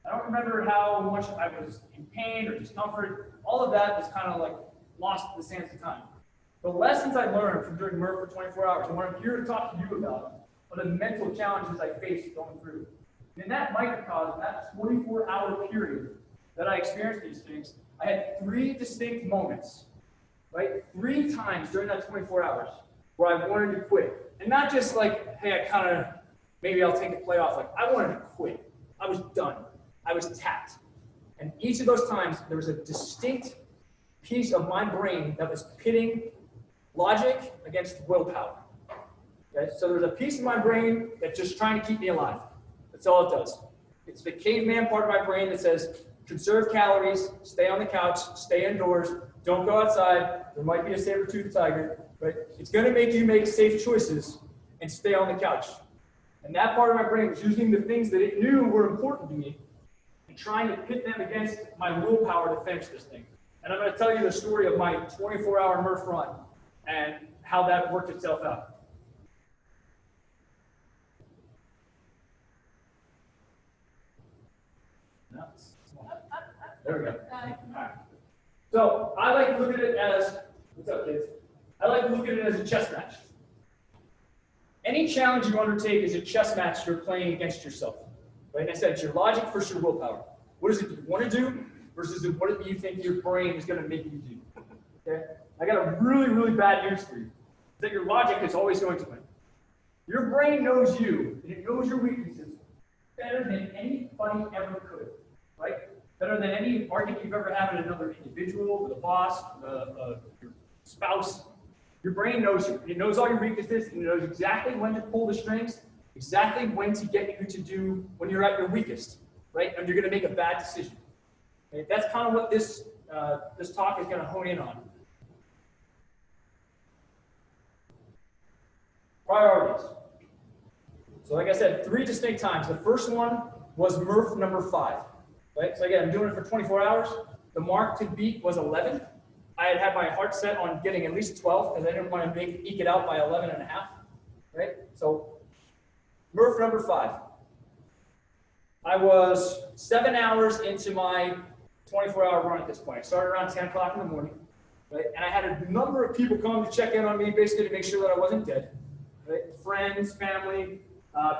I don't remember how much I was in pain or discomfort. All of that was kind of like lost in the sands of time. The lessons I learned from doing Murph for 24 hours, and what I'm here to talk to you about, are the mental challenges I faced going through. In that microcosm, that 24-hour period that I experienced these things, I had 3 distinct moments, right? 3 times during that 24 hours where I wanted to quit. And not just like, hey, maybe I'll take a play off. Like, I wanted to quit. I was done. I was tapped. And each of those times, there was a distinct piece of my brain that was pitting logic against willpower. Okay? So there's a piece of my brain that's just trying to keep me alive. That's all it does. It's the caveman part of my brain that says, conserve calories, stay on the couch, stay indoors, don't go outside. There might be a saber-toothed tiger, right? It's going to make you make safe choices and stay on the couch. And that part of my brain was using the things that it knew were important to me and trying to pit them against my willpower to finish this thing. And I'm going to tell you the story of my 24-hour Murph run and how that worked itself out. There we go. Right. So I like to look at it as, what's up, kids? I like to look at it as a chess match. Any challenge you undertake is a chess match you're playing against yourself. Right? And I said, it's your logic versus your willpower. What is it you want to do versus what do you think your brain is going to make you do? Okay? I got a really, really bad news for you. Is that your logic is always going to win. Your brain knows you, and it knows your weaknesses better than anybody ever could. Right? Better than any argument you've ever had with another individual, with a boss, your spouse. Your brain knows you. It knows all your weaknesses, and it knows exactly when to pull the strings, exactly when to get you to do when you're at your weakest, right? And you're going to make a bad decision. Okay? That's kind of what this talk is going to hone in on. Priorities. So like I said, 3 distinct times. The first one was Murph number 5. Right? So again, I'm doing it for 24 hours. The mark to beat was 11. I had my heart set on getting at least 12 because I didn't want to eke it out by 11 and a half. Right? So Murph number 5. I was 7 hours into my 24-hour run at this point. I started around 10 o'clock in the morning. Right? And I had a number of people come to check in on me, basically to make sure that I wasn't dead. Right? Friends, family,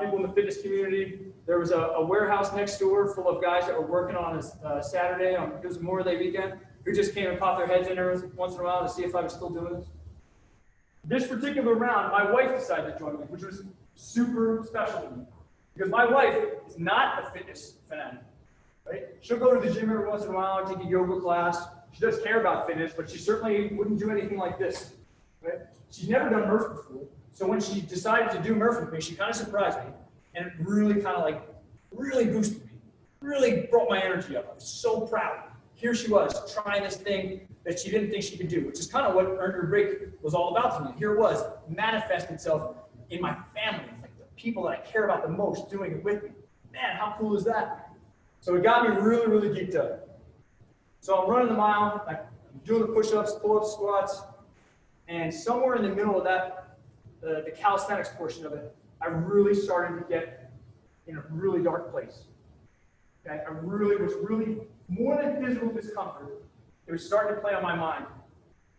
people in the fitness community. There was a warehouse next door full of guys that were working on a Saturday, it was Memorial Day weekend, who just came and popped their heads in every once in a while to see if I was still doing this. This particular round, my wife decided to join me, which was super special to me. Because my wife is not a fitness fanatic. Right? She'll go to the gym every once in a while, take a yoga class. She does care about fitness, but she certainly wouldn't do anything like this. Right? She's never done Murph before. So when she decided to do Murph with me, she kind of surprised me. And it really kind of really boosted me. Really brought my energy up. I was so proud. Here she was, trying this thing that she didn't think she could do, which is kind of what Earn Your Break was all about to me. Here it was, manifest itself in my family, like the people that I care about the most doing it with me. Man, how cool is that? So it got me really, really geeked up. So I'm running the mile, I'm doing the push-ups, pull-ups, squats, and somewhere in the middle of that, the calisthenics portion of it, I really started to get in a really dark place. Okay? I really was more than physical discomfort. It was starting to play on my mind.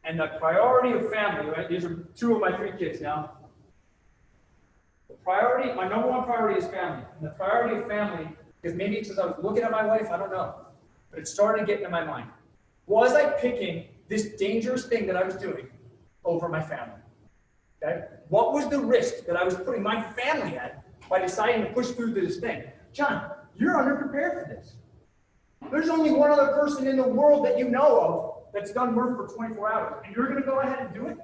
And the priority of family, right? These are 2 of my 3 kids now. The priority, my number 1 priority is family. And the priority of family, because maybe it's because I was looking at my wife, I don't know. But it started getting in my mind. Was I picking this dangerous thing that I was doing over my family? Okay? What was the risk that I was putting my family at by deciding to push through this thing? John, you're underprepared for this. There's only one other person in the world that you know of that's done Murph for 24 hours, and you're going to go ahead and do it?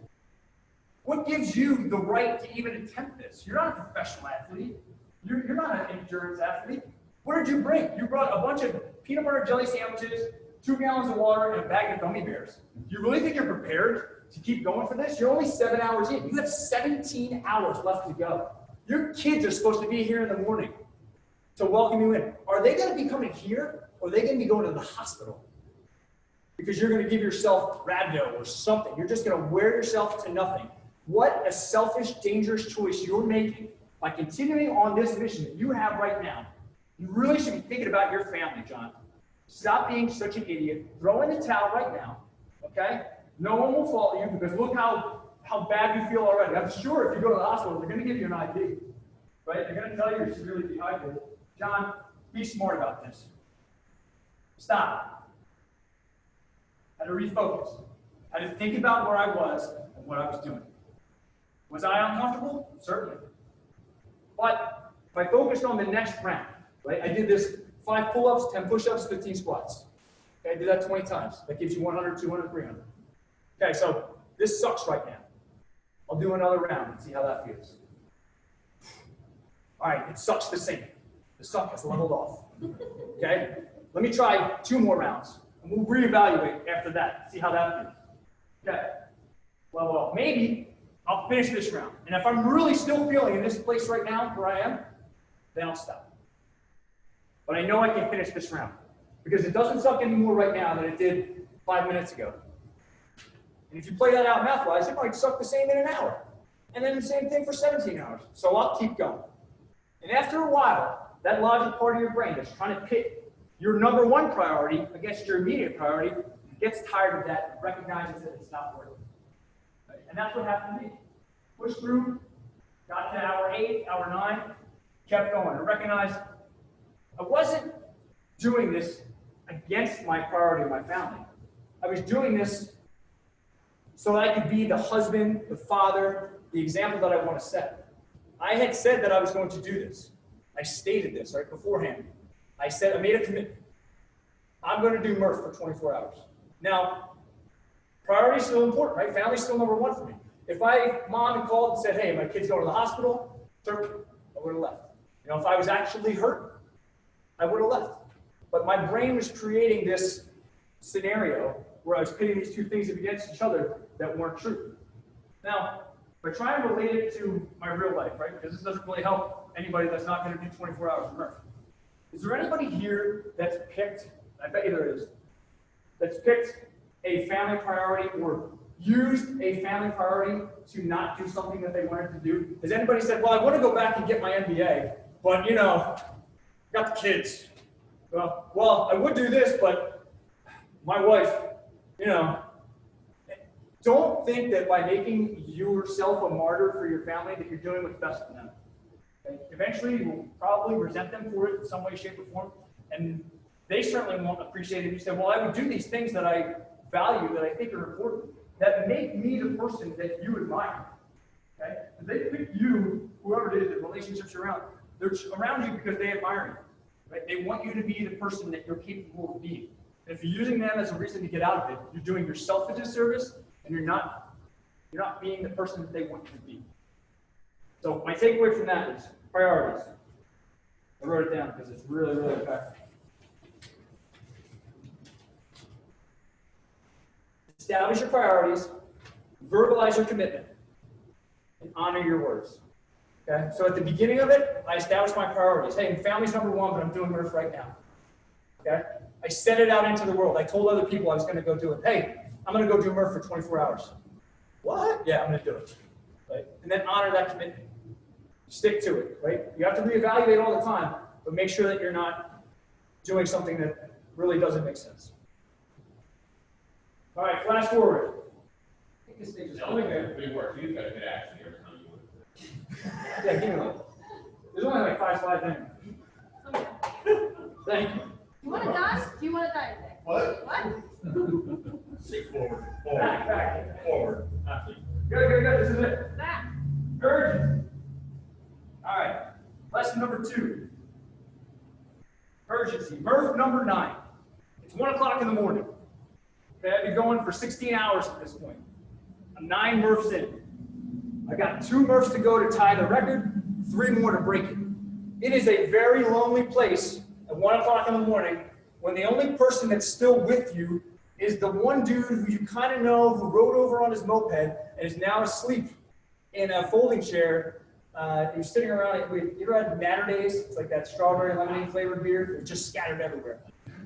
What gives you the right to even attempt this? You're not a professional athlete. You're not an endurance athlete. What did you bring? You brought a bunch of peanut butter jelly sandwiches, 2 gallons of water, and a bag of gummy bears. Do you really think you're prepared to keep going for this? You're only 7 hours in. You have 17 hours left to go. Your kids are supposed to be here in the morning to welcome you in. Are they going to be coming here, or are they going to be going to the hospital? Because you're going to give yourself rhabdo or something. You're just going to wear yourself to nothing. What a selfish, dangerous choice you're making by continuing on this mission that you have right now. You really should be thinking about your family, John. Stop being such an idiot. Throw in the towel right now, okay? No one will fault you because look how bad you feel already. I'm sure if you go to the hospital, they're going to give you an IV, right? They're going to tell you you're severely dehydrated. John, be smart about this. Stop. I had to refocus. I had to think about where I was and what I was doing. Was I uncomfortable? Certainly. But if I focused on the next round, right? I did this 5 pull-ups, 10 push-ups, 15 squats. Okay, I did that 20 times. That gives you 100, 200, 300. Okay, so this sucks right now. I'll do another round and see how that feels. All right, it sucks the same. The suck has leveled off. Okay, let me try 2 more rounds, and we'll reevaluate after that, see how that feels. Okay, well, maybe I'll finish this round. And if I'm really still feeling in this place right now where I am, then I'll stop. But I know I can finish this round because it doesn't suck anymore right now than it did 5 minutes ago. And if you play that out math-wise, it might suck the same in an hour. And then the same thing for 17 hours. So I'll keep going. And after a while, that logic part of your brain that's trying to pit your number 1 priority against your immediate priority gets tired of that and recognizes that it's not worth it. Right? And that's what happened to me. Pushed through, got to hour 8, hour 9, kept going. I recognized I wasn't doing this against my priority of my family. I was doing this so that I could be the husband, the father, the example that I want to set. I had said that I was going to do this. I stated this right beforehand. I made a commitment. I'm going to do Murph for 24 hours. Now, priority is still important, right? Family's still number 1 for me. If mom had called and said, hey, my kid's going to the hospital, I would have left. You know, if I was actually hurt, I would have left. But my brain was creating this scenario where I was pitting these 2 things against each other that weren't true. Now, but try and relate it to my real life, right? Because this doesn't really help anybody that's not going to do 24 hours of Murph. Is there anybody here that's picked, I bet you there is, that's picked a family priority or used a family priority to not do something that they wanted to do? Has anybody said, well, I want to go back and get my MBA, but you know, got the kids. Well, I would do this, but my wife, you know, don't think that by making yourself a martyr for your family that you're doing what's best for them. Okay? Eventually, you will probably resent them for it in some way, shape, or form, and they certainly won't appreciate it if you say, well, I would do these things that I value, that I think are important, that make me the person that you admire. Okay? And they pick you, whoever it is, the relationships you're around, they're around you because they admire you. Right? They want you to be the person that you're capable of being. And if you're using them as a reason to get out of it, you're doing yourself a disservice, and you're not being the person that they want you to be. So my takeaway from that is priorities. I wrote it down because it's really, really effective. Establish your priorities, verbalize your commitment, and honor your words. Okay? So at the beginning of it, I established my priorities. Hey, family's number one, but I'm doing Murph right now. Okay? I set it out into the world. I told other people I was going to go do it. Hey, I'm going to go do Murph for 24 hours. What? Yeah, I'm going to do it. Right? And then honor that commitment. Stick to it. Right? You have to reevaluate all the time, but make sure that you're not doing something that really doesn't make sense. All right, flash forward. I think this thing is only good work. You've got a good action every time you want. Yeah, give me one. There's only like 5 slides in. Thank you. You want to die? Do you want to die today? What? What? Sit forward, Back. forward. Good. This is it. Back. Urgent. All right. Lesson number 2. Urgency. Murph number 9. It's 1 o'clock in the morning. Okay, I've been going for 16 hours at this point. I'm 9 Murphs in. I got 2 Murphs to go to tie the record, 3 more to break it. It is a very lonely place at 1 o'clock in the morning when the only person that's still with you is the one dude who you kind of know who rode over on his moped and is now asleep in a folding chair. He was sitting around. You ever had Matter Days? It's like that strawberry lemonade flavored beer. It's just scattered everywhere.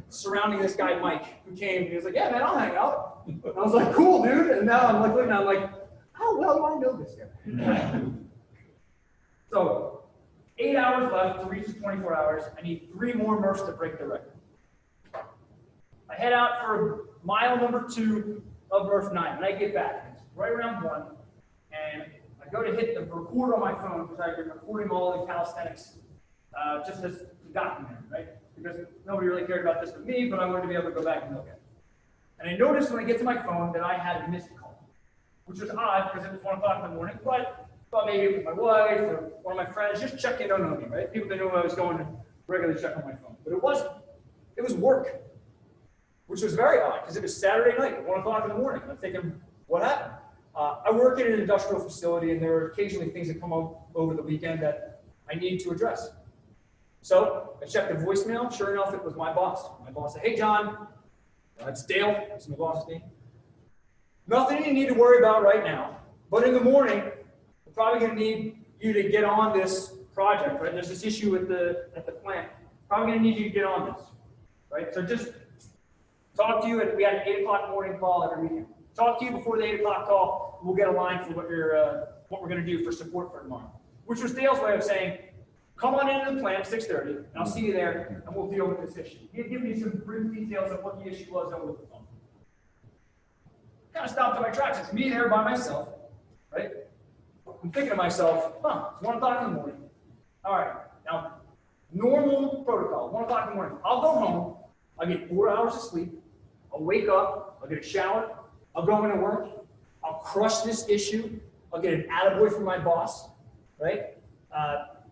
Surrounding this guy, Mike, who came, and he was like, yeah, man, I'll hang out. And I was like, cool, dude. And now I'm like, looking, I'm like, how well do I know this guy? So, 8 hours left to reach the 24 hours. I need 3 more Murphs to break the record. I head out for mile number 2 of Murph 9. When I get back, it's right around 1, and I go to hit the record on my phone because I've been recording all the calisthenics just as a document, right? Because nobody really cared about this with me, but I wanted to be able to go back and look at it. And I noticed when I get to my phone that I had a missed call, which was odd because it was 1 o'clock in the morning, but thought maybe it was my wife or one of my friends just checking in on me, right? People that knew I was going to regularly check on my phone. But it wasn't. It was work, which was very odd because it was Saturday night at 1 o'clock in the morning. I'm thinking, what happened? I work in an industrial facility, and there are occasionally things that come up over the weekend that I need to address. So I checked the voicemail. Sure enough, it was my boss. My boss said, hey, John, it's Dale. That's my boss's name. Nothing you need to worry about right now. But in the morning, we're probably going to need you to get on this project, right? There's this issue at the plant. Probably going to need you to get on this, right? So just talk to you. We had an 8 o'clock morning call every weekend. Talk to you before the 8 o'clock call. We'll get a line for what we're going to do for support for tomorrow. Which was Dale's way of saying, come on into the plant at 6:30, and I'll see you there, and we'll deal with this issue. He'd give me some brief details of what the issue was over the phone. Kind of stopped in my tracks. It's me there by myself, right? I'm thinking to myself, it's 1 o'clock in the morning. All right, now, normal protocol, 1 o'clock in the morning. I'll go home, I'll get 4 hours of sleep, I'll wake up, I'll get a shower, I'll go into work, I'll crush this issue, I'll get an attaboy from my boss, right?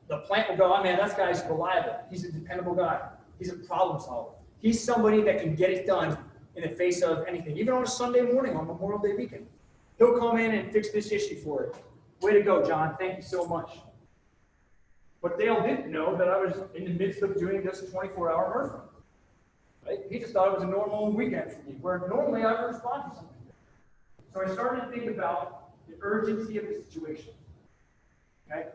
The plant will go, oh man, that guy's reliable. He's a dependable guy. He's a problem solver. He's somebody that can get it done in the face of anything, even on a Sunday morning on Memorial Day weekend. He'll come in and fix this issue for it. Way to go, John. Thank you so much. But Dale didn't know that I was in the midst of doing this 24-hour Murph run. Right? He just thought it was a normal weekend for me, where normally I would respond to something. So I started to think about the urgency of the situation. Okay?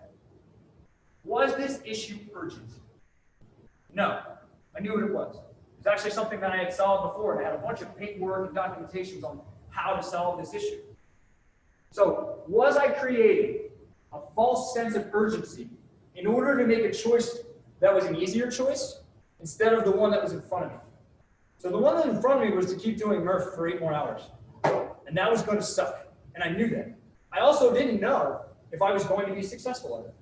Was this issue urgent? No. I knew what it was. It was actually something that I had solved before, and I had a bunch of paperwork and documentations on how to solve this issue. So, was I creating a false sense of urgency in order to make a choice that was an easier choice instead of the one that was in front of me? So the one that was in front of me was to keep doing Murph for 8 more hours. And that was going to suck. And I knew that. I also didn't know if I was going to be successful at it.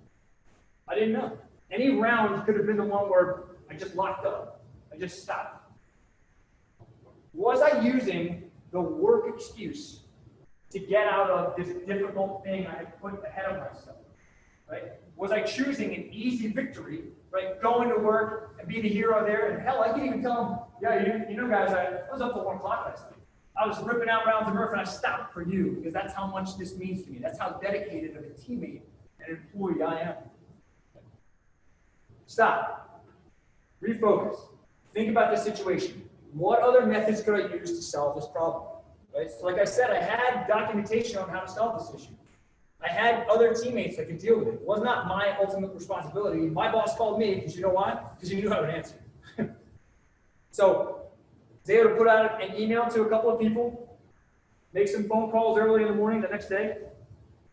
I didn't know. Any round could have been the one where I just locked up. I just stopped. Was I using the work excuse to get out of this difficult thing I had put ahead of myself? Right? Was I choosing an easy victory, right? Going to work and be the hero there? And hell, I can even tell them, yeah, you know, guys, I was up till 1 o'clock last night. I was ripping out rounds of Murph, and I stopped for you because that's how much this means to me. That's how dedicated of a teammate and employee I am. Stop. Refocus. Think about the situation. What other methods could I use to solve this problem? Right? So like I said, I had documentation on how to solve this issue. I had other teammates that could deal with it. It was not my ultimate responsibility. My boss called me because you know why? Because he knew I would answer. So they had to put out an email to a couple of people, make some phone calls early in the morning the next day,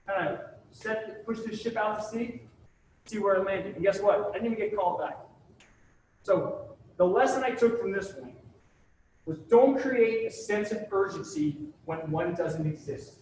kind of push this ship out to sea, see where it landed. And guess what? I didn't even get called back. So the lesson I took from this one was don't create a sense of urgency when one doesn't exist.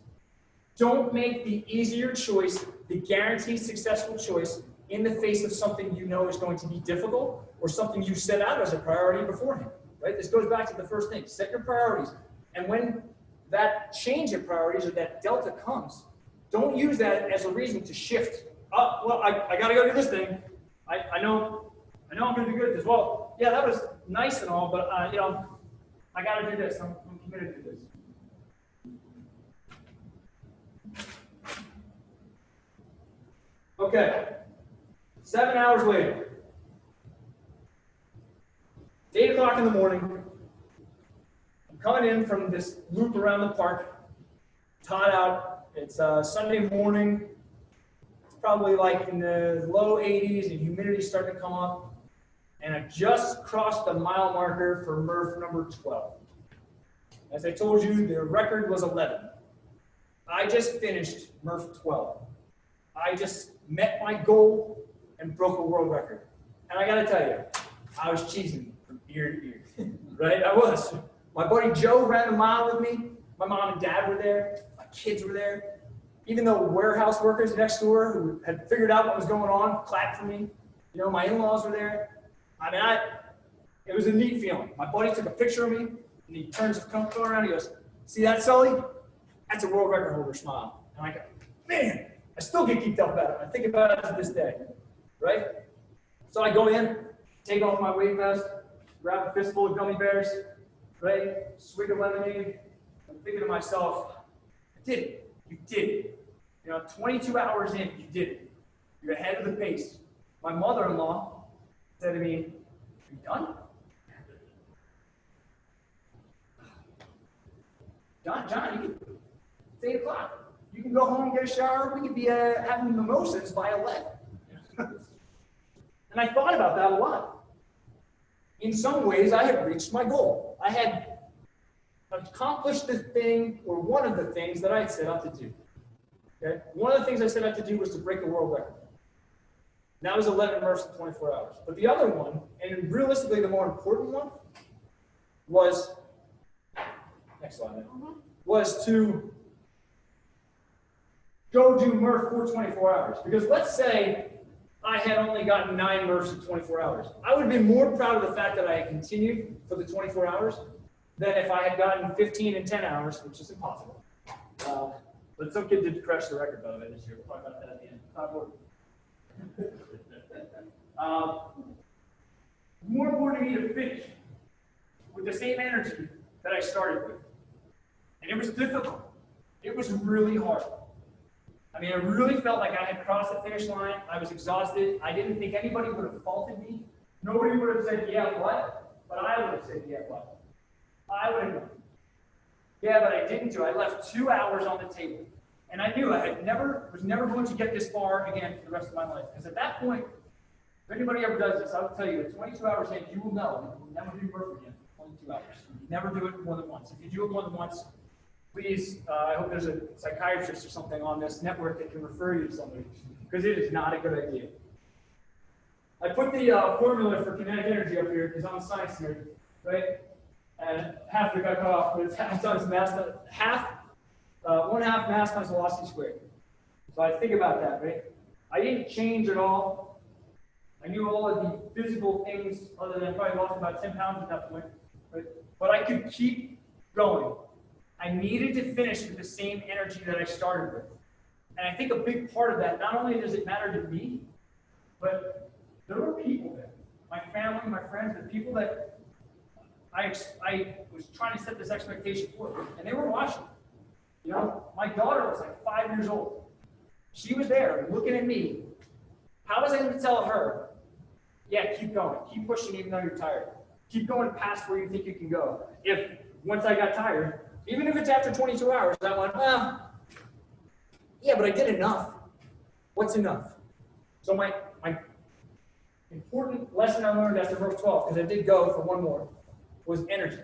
Don't make the easier choice, the guaranteed successful choice, in the face of something you know is going to be difficult or something you set out as a priority beforehand. Right? This goes back to the first thing. Set your priorities. And when that change in priorities or that delta comes, don't use that as a reason to shift. Oh, well, I got to go do this thing. I know I'm going to do good as well. Yeah, that was nice and all, but you know, I got to do this. I'm committed to this. Okay, 7 hours later, it's 8 o'clock in the morning. I'm coming in from this loop around the park, taught out. It's Sunday morning. It's probably like in the low 80s and humidity's starting to come up. And I just crossed the mile marker for Murph number 12. As I told you, the record was 11. I just finished Murph 12. I just met my goal and broke a world record. And I gotta tell you, I was cheesing from ear to ear, right? I was. My buddy Joe ran the mile with me. My mom and dad were there. My kids were there. Even the warehouse workers next door who had figured out what was going on clapped for me. You know, my in-laws were there. I mean, it was a neat feeling. My buddy took a picture of me, and he turns his coat around. He goes, "See that, Sully? That's a world record holder smile." And I go, man, I still get geeked up about it. I think about it to this day, right? So I go in, take off my weight vest, grab a fistful of gummy bears, right? Swig of lemonade. I'm thinking to myself, I did it. You did it. You know, 22 hours in, you did it. You're ahead of the pace. My mother-in-law said to me, "Are you done?" John, you can, it's 8 o'clock. You can go home and get a shower. We could be having mimosas by 11. And I thought about that a lot. In some ways, I had reached my goal. I had accomplished the thing, or one of the things that I had set out to do. Okay? One of the things I set out to do was to break the world record. And that was 11 Murphs in 24 hours. But the other one, and realistically the more important one, was, next slide, was to go do Murph for 24 hours. Because let's say I had only gotten 9 Murphs in 24 hours. I would have been more proud of the fact that I had continued for the 24 hours than if I had gotten 15 in 10 hours, which is impossible. But some kid did crash the record, by the way, this year. We'll talk about that at the end. More important to me to finish with the same energy that I started with. And it was difficult. It was really hard. I mean, I really felt like I had crossed the finish line. I was exhausted. I didn't think anybody would have faulted me. Nobody would have said, "Yeah, what?" But I would have said, "Yeah, what?" I would have gone, "Yeah, but I didn't do it. I left 2 hours on the table." And I knew I was never going to get this far again for the rest of my life. Because at that point, if anybody ever does this, I'll tell you, at 22 hours in, you will know you will never do birth again for 22 hours. You never do it more than once. If you do it more than once, please, I hope there's a psychiatrist or something on this network that can refer you to somebody, because it is not a good idea. I put the formula for kinetic energy up here because I'm a science nerd, right? And half of it got cut off, but it's half times mass, one half mass times velocity squared. So I think about that, right? I didn't change at all. I knew all of the physical things, other than I probably lost about 10 pounds at that point, right? But I could keep going. I needed to finish with the same energy that I started with. And I think a big part of that, not only does it matter to me, but there were people there, my family, my friends, the people that I was trying to set this expectation for, and they were watching. You know, my daughter was like 5 years old. She was there looking at me. How was I going to tell her, yeah, keep going, keep pushing even though you're tired. Keep going past where you think you can go. If once I got tired, even if it's after 22 hours, I went, well, yeah, but I did enough. What's enough? So my important lesson I learned after verse 12, because I did go for one more, was energy.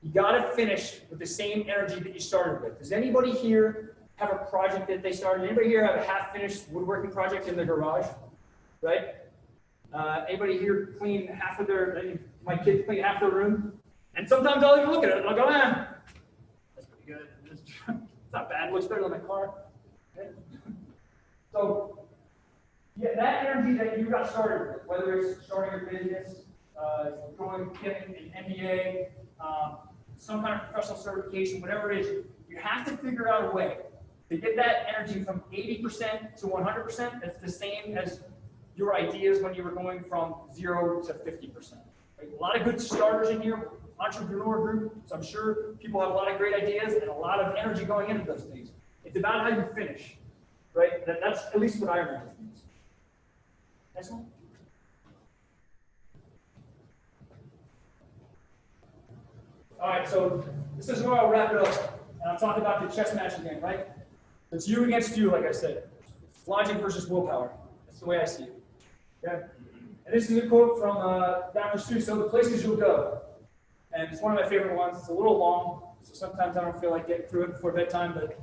You got to finish with the same energy that you started with. Does anybody here have a project that they started? Anybody here have a half-finished woodworking project in their garage? Right? Anybody here clean half of their, my kids clean half their room? And sometimes I'll even look at it and I'll go, that's pretty good. It's not bad. It looks better than my car. Okay? So, yeah, that energy that you got started with, whether it's starting your business, getting an MBA, some kind of professional certification, whatever it is, you have to figure out a way to get that energy from 80% to 100%. That's the same as your ideas when you were going from 0 to 50%. Right? A lot of good starters in here, entrepreneur group, so I'm sure people have a lot of great ideas and a lot of energy going into those things. It's about how you finish, right? That's at least what I remember from this. Next one. All right, so this is where I'll wrap it up, and I'll talk about the chess match again, right? It's you against you, like I said. It's logic versus willpower. That's the way I see it. Okay? And this is a quote from Dr. Seuss, So the Places You'll Go. And it's one of my favorite ones. It's a little long, so sometimes I don't feel like getting through it before bedtime, but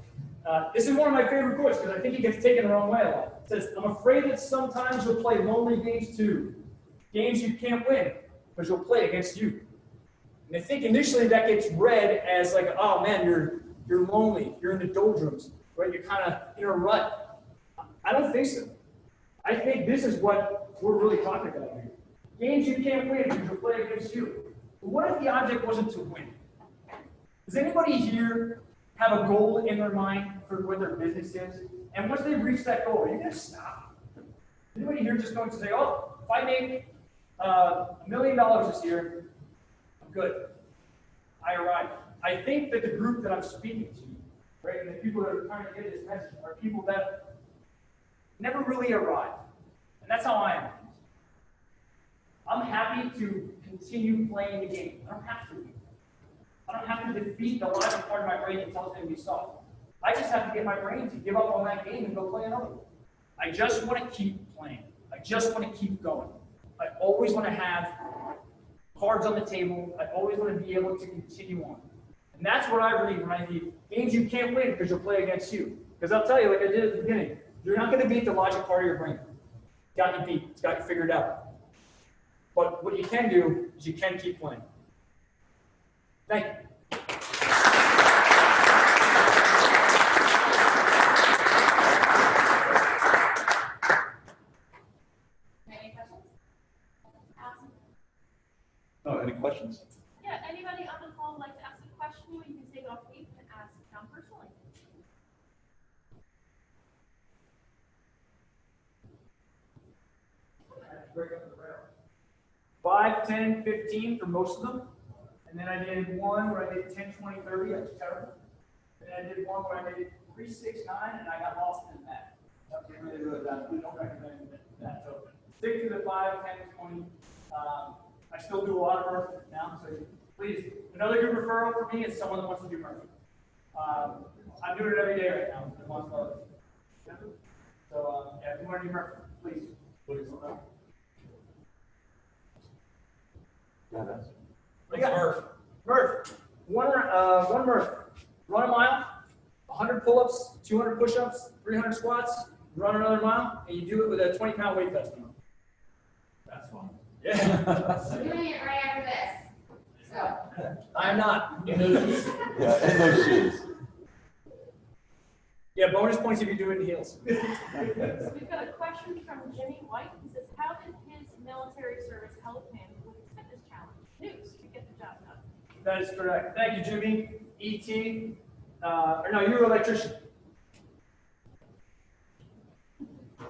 this is one of my favorite quotes because I think it gets taken the wrong way a lot. It says, I'm afraid that sometimes you'll play lonely games too. Games you can't win, because you'll play against you. And I think initially that gets read as like, oh man, you're lonely, you're in the doldrums, right? You're kind of in a rut. I don't think so. I think this is what we're really talking about here. Games you can't win because you'll play against you. But what if the object wasn't to win? Does anybody here have a goal in their mind for what their business is? And once they reach that goal, are you going to stop? Anybody here just going to say, oh, if I make $1 million this year, I'm good. I arrived. I think that the group that I'm speaking to, right, and the people that are trying to get this message are people that never really arrive. And that's how I am. I'm happy to continue playing the game. I don't have to. I don't have to defeat the logic part of my brain that tells me to be soft. I just have to get my brain to give up on that game and go play another one. I just want to keep playing. I just want to keep going. I always want to have cards on the table. I always want to be able to continue on. And that's what I read when I read games you can't win because you'll play against you. Because I'll tell you, like I did at the beginning, you're not going to beat the logic part of your brain. It's got you beat. It's got you figured out. But what you can do is you can keep playing. Thank you. Any questions? Oh, any questions? Yeah, anybody on the call would like to ask a question, you can take it off mute and ask John personally. 5, 10, 15 for most of them. And then I did one where I did 10, 20, 30. That was terrible. Then I did one where I did 3, 6, 9, and I got lost in that. That was really, really bad. We don't recommend that. So stick to the 5, 10, 20. I still do a lot of Murphy now. So please, another good referral for me is someone that wants to do Murphy. I'm doing it every day right now. So, yeah, if you want to do Murph, please. What do you got? Murph. Murph. One Murph. Run a mile, 100 pull-ups, 200 push-ups, 300 squats, run another mile, and you do it with a 20-pound weight vest on. That's fun. Yeah. We're doing it right after this. So. I'm not. In those shoes. Yeah, in those shoes. Yeah, bonus points if you do it in heels. So we've got a question from Jimmy White. He says, how did his military service help him with his fitness challenge? News to get the job done. That is correct. Thank you, Jimmy. E.T. Or no, you're an electrician.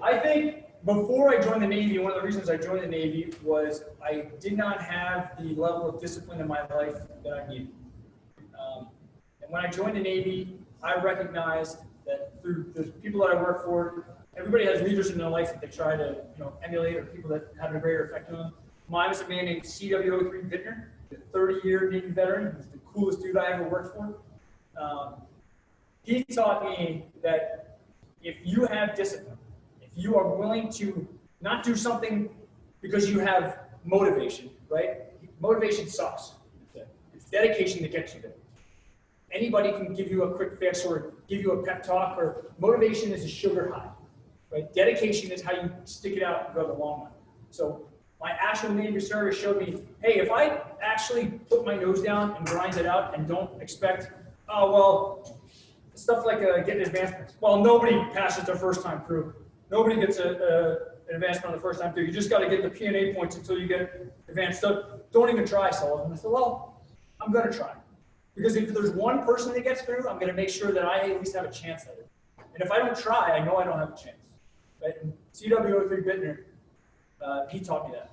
I think before I joined the Navy, one of the reasons I joined the Navy was I did not have the level of discipline in my life that I needed. And when I joined the Navy, I recognized that through the people that I work for, everybody has leaders in their life that they try to, emulate, or people that have a greater effect on them. Mine was a man named CW03 Bittner, a 30-year Navy veteran. He was the coolest dude I ever worked for. He taught me that if you have discipline, if you are willing to not do something because you have motivation, right? Motivation sucks. It's dedication that gets you there. Anybody can give you a quick fix or give you a pep talk, or motivation is a sugar high, right? Dedication is how you stick it out and go the long run. So my actual Navy service showed me, hey, if I actually put my nose down and grind it out and don't expect, oh, well, stuff like getting advancements. Well, nobody passes their first time through. Nobody gets an advancement on the first time through. You just got to get the P&A points until you get advanced. So don't even try, Sullivan. I said, well, I'm going to try. Because if there's one person that gets through, I'm going to make sure that I at least have a chance at it. And if I don't try, I know I don't have a chance. Right? And CW03 Bittner, he taught me that.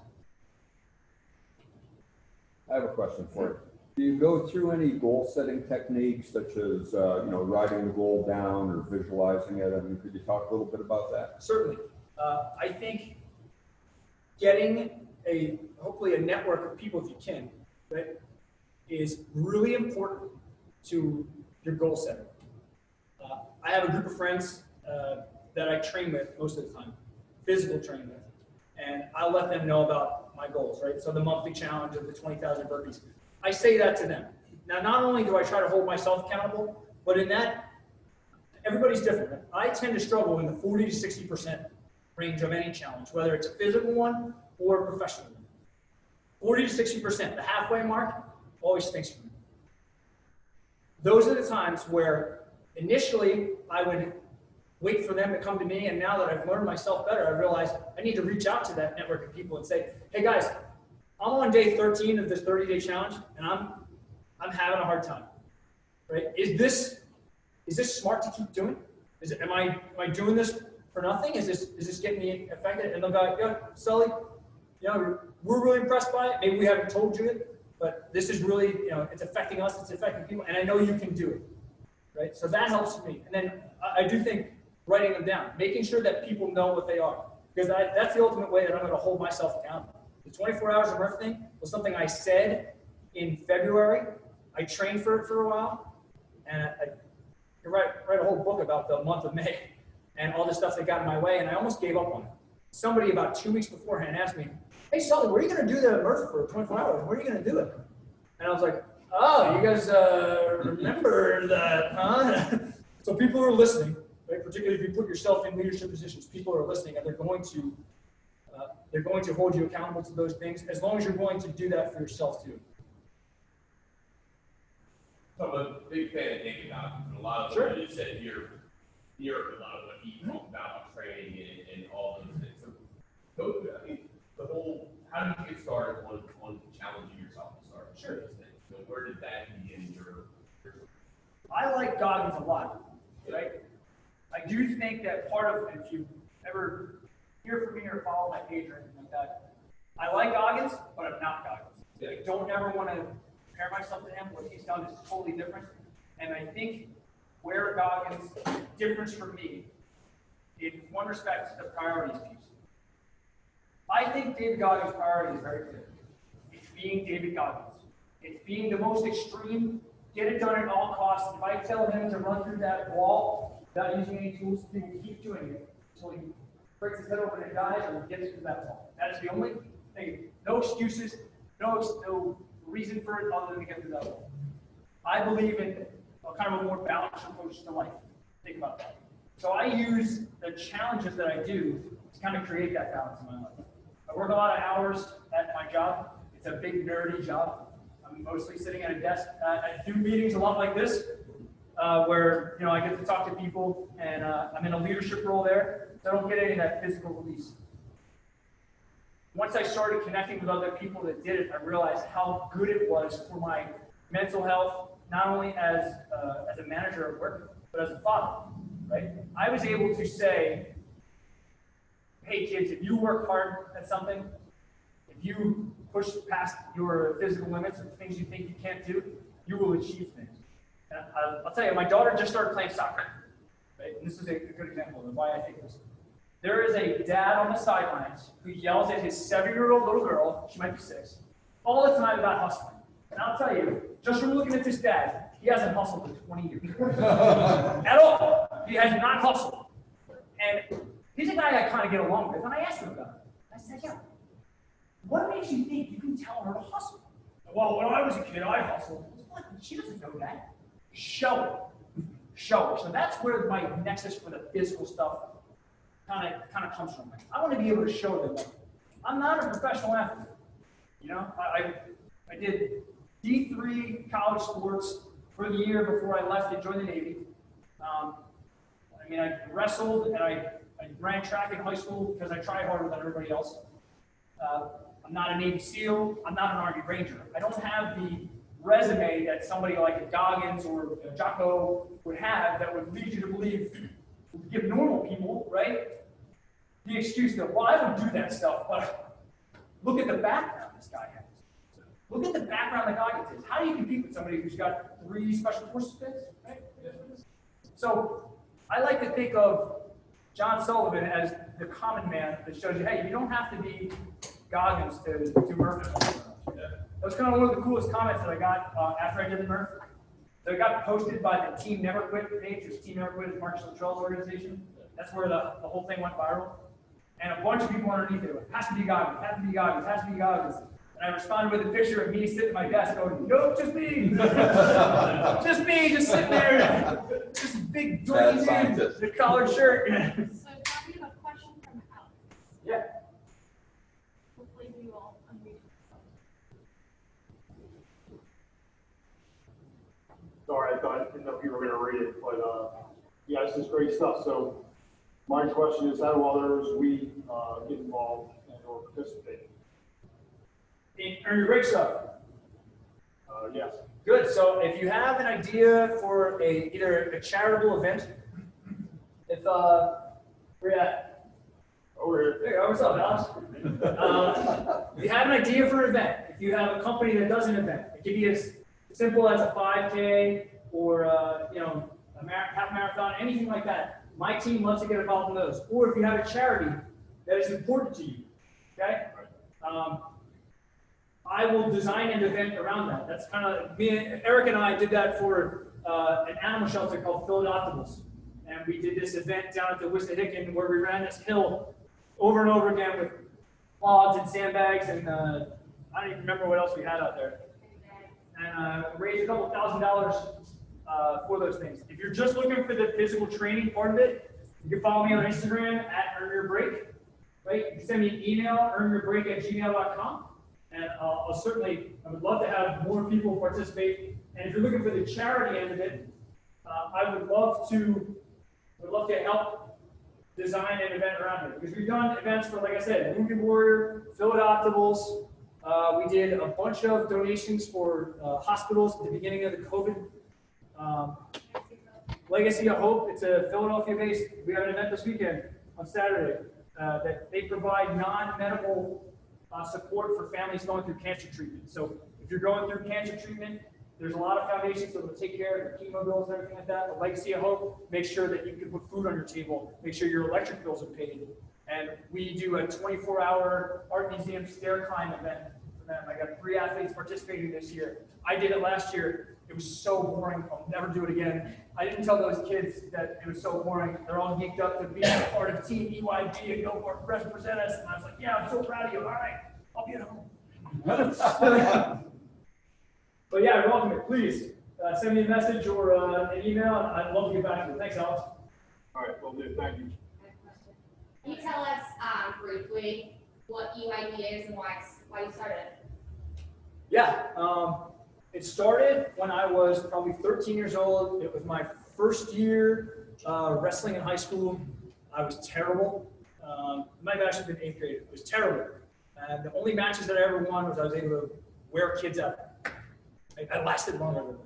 I have a question for you. Do you go through any goal-setting techniques, such as writing the goal down or visualizing it? I mean, could you talk a little bit about that? Certainly. I think getting hopefully a network of people, if you can, right, is really important to your goal setting. I have a group of friends that I train with most of the time, physical training with, and I let them know about my goals, right? So the monthly challenge of the 20,000 burpees. I say that to them. Now, not only do I try to hold myself accountable, but in that, everybody's different. Right? I tend to struggle in the 40 to 60% range of any challenge, whether it's a physical one or a professional one. 40 to 60%, the halfway mark, always stinks for me. Those are the times where initially I would wait for them to come to me, and now that I've learned myself better, I realize I need to reach out to that network of people and say, hey guys, I'm on day 13 of this 30-day challenge, and I'm having a hard time. Right? Is this smart to keep doing? Am I doing this for nothing? Is this getting me affected? And they'll go, yeah, Sully, we're really impressed by it. Maybe we haven't told you it, but this is really, it's affecting us, it's affecting people, and I know you can do it. Right? So that helps me. And then I do think writing them down, making sure that people know what they are, because that's the ultimate way that I'm going to hold myself accountable. The 24 hours of Murph thing was something I said in February. I trained for it for a while, and I write a whole book about the month of May and all the stuff that got in my way, and I almost gave up on it. Somebody about 2 weeks beforehand asked me, hey, Sully, where are you going to do the Murph for 24 hours? Where are you going to do it? And I was like, oh, you guys remember that, huh? So people are listening, right? Particularly if you put yourself in leadership positions, people are listening, and they're going to hold you accountable to those things, as long as you're willing to do that for yourself too. So I'm a big fan of David Goggins. A lot of what you said here, a lot of what he talked about training and all those things. So, the whole, how do you get started on challenging yourself to start? Sure. Those things. So where did that begin your I like Goggins a lot, right? I do think that part of, if you ever hear from me or follow my page or anything like that, I like Goggins, but I'm not Goggins. I don't ever want to compare myself to him. What he's done is totally different. And I think where Goggins differs from me, in one respect, is the priorities piece. I think David Goggins' priority is very clear. It's being David Goggins. It's being the most extreme get it done at all costs. If I tell him to run through that wall without using any tools, he will keep doing it until he breaks his head open and dies or gets through that wall. That is the only thing. No excuses, no reason for it other than to get through that wall. I believe in a kind of a more balanced approach to life. Think about that. So I use the challenges that I do to kind of create that balance in my life. I work a lot of hours at my job. It's a big nerdy job. I'm mostly sitting at a desk. I do meetings a lot like this, where I get to talk to people, and I'm in a leadership role there, so I don't get any of that physical release. Once I started connecting with other people that did it, I realized how good it was for my mental health, not only as a manager at work, but as a father. Right? I was able to say, hey kids, if you work hard at something, if you push past your physical limits and things you think you can't do, you will achieve things. And I'll tell you, my daughter just started playing soccer. Right? And this is a good example of why I think this. There is a dad on the sidelines who yells at his 7-year-old little girl, she might be 6, all the time about hustling. And I'll tell you, just from looking at this dad, he hasn't hustled in 20 years. At all. He has not hustled. And he's a guy I kind of get along with. And I asked him about it. I said, yeah, what makes you think you can tell her to hustle? Well, when I was a kid, I hustled. What? She doesn't know that. Show it. Show it. So that's where my nexus for the physical stuff kind of comes from. I want to be able to show them that I'm not a professional athlete. I did D3 college sports for the year before I left to join the Navy. I wrestled and I ran track in high school because I tried harder than everybody else. I'm not a Navy SEAL. I'm not an Army Ranger. I don't have the resume that somebody like a Goggins or a Jocko would have that would lead you to believe, give normal people, right, the excuse that, well, I don't do that stuff, but look at the background this guy has. Look at the background that Goggins has. How do you compete with somebody who's got 3 special forces bits, right? So I like to think of John Sullivan as the common man that shows you, hey, you don't have to be Goggins to do Murph. That was kind of one of the coolest comments that I got after I did the Murph. So it got posted by the Team Never Quit page, which Team Never Quit is Marcus Luttrell's organization. That's where the whole thing went viral. And a bunch of people underneath it went, has to be Goggins, has to be Goggins, has to be Goggins. And I responded with a picture of me sitting at my desk going, nope, just me. Just me, just sitting there. Just big dorky dude, the collared shirt. So now we have a question from Alex. Yeah. Hopefully you all unmute. Sorry, I didn't know if you were going to read it, but yeah, this is great stuff. So my question is, how do others get involved and or participate? In Earn Your Break stuff? Yes. Good. So if you have an idea for either a charitable event, if we're at over here. There you go. What's up, Alex? If you have an idea for an event, if you have a company that does an event, it can be as simple as a 5K or a half marathon, anything like that. My team loves to get involved in those. Or if you have a charity that is important to you, okay? I will design an event around that. That's kind of, Eric and I did that for an animal shelter called Philadelphia's. And we did this event down at the Wissahickon where we ran this hill over and over again with logs and sandbags and I don't even remember what else we had out there. And raised a couple $1,000 for those things. If you're just looking for the physical training part of it, you can follow me on Instagram at EarnYourBreak. Right? You can send me an email, earnyourbreak@gmail.com. And I would love to have more people participate. And if you're looking for the charity end of it, I would love to help design an event around it. Because we've done events for, like I said, Wounded Warrior, Philadelphia's. We did a bunch of donations for hospitals at the beginning of the COVID. Legacy of Hope, it's a Philadelphia-based, we have an event this weekend on Saturday that they provide non-medical support for families going through cancer treatment. So if you're going through cancer treatment, there's a lot of foundations that will take care of your chemo bills and everything like that. But Legacy of Hope, make sure that you can put food on your table, make sure your electric bills are paid. And we do a 24-hour art museum stair climb event for them. I got 3 athletes participating this year. I did it last year. It was so boring. I'll never do it again. I didn't tell those kids that it was so boring. They're all geeked up to be a part of Team EYB and go represent us. And I was like, yeah, I'm so proud of you. All right, I'll be at home. But yeah, welcome it. Please send me a message or an email. I'd love to get back to you. Thanks, Alex. All right, well, thank you. Can you tell us briefly what EYB is and why you started it? Yeah, it started when I was probably 13 years old. It was my first year wrestling in high school. I was terrible. It might have actually been 8th grade. It was terrible. And the only matches that I ever won was I was able to wear kids out. I lasted longer than them.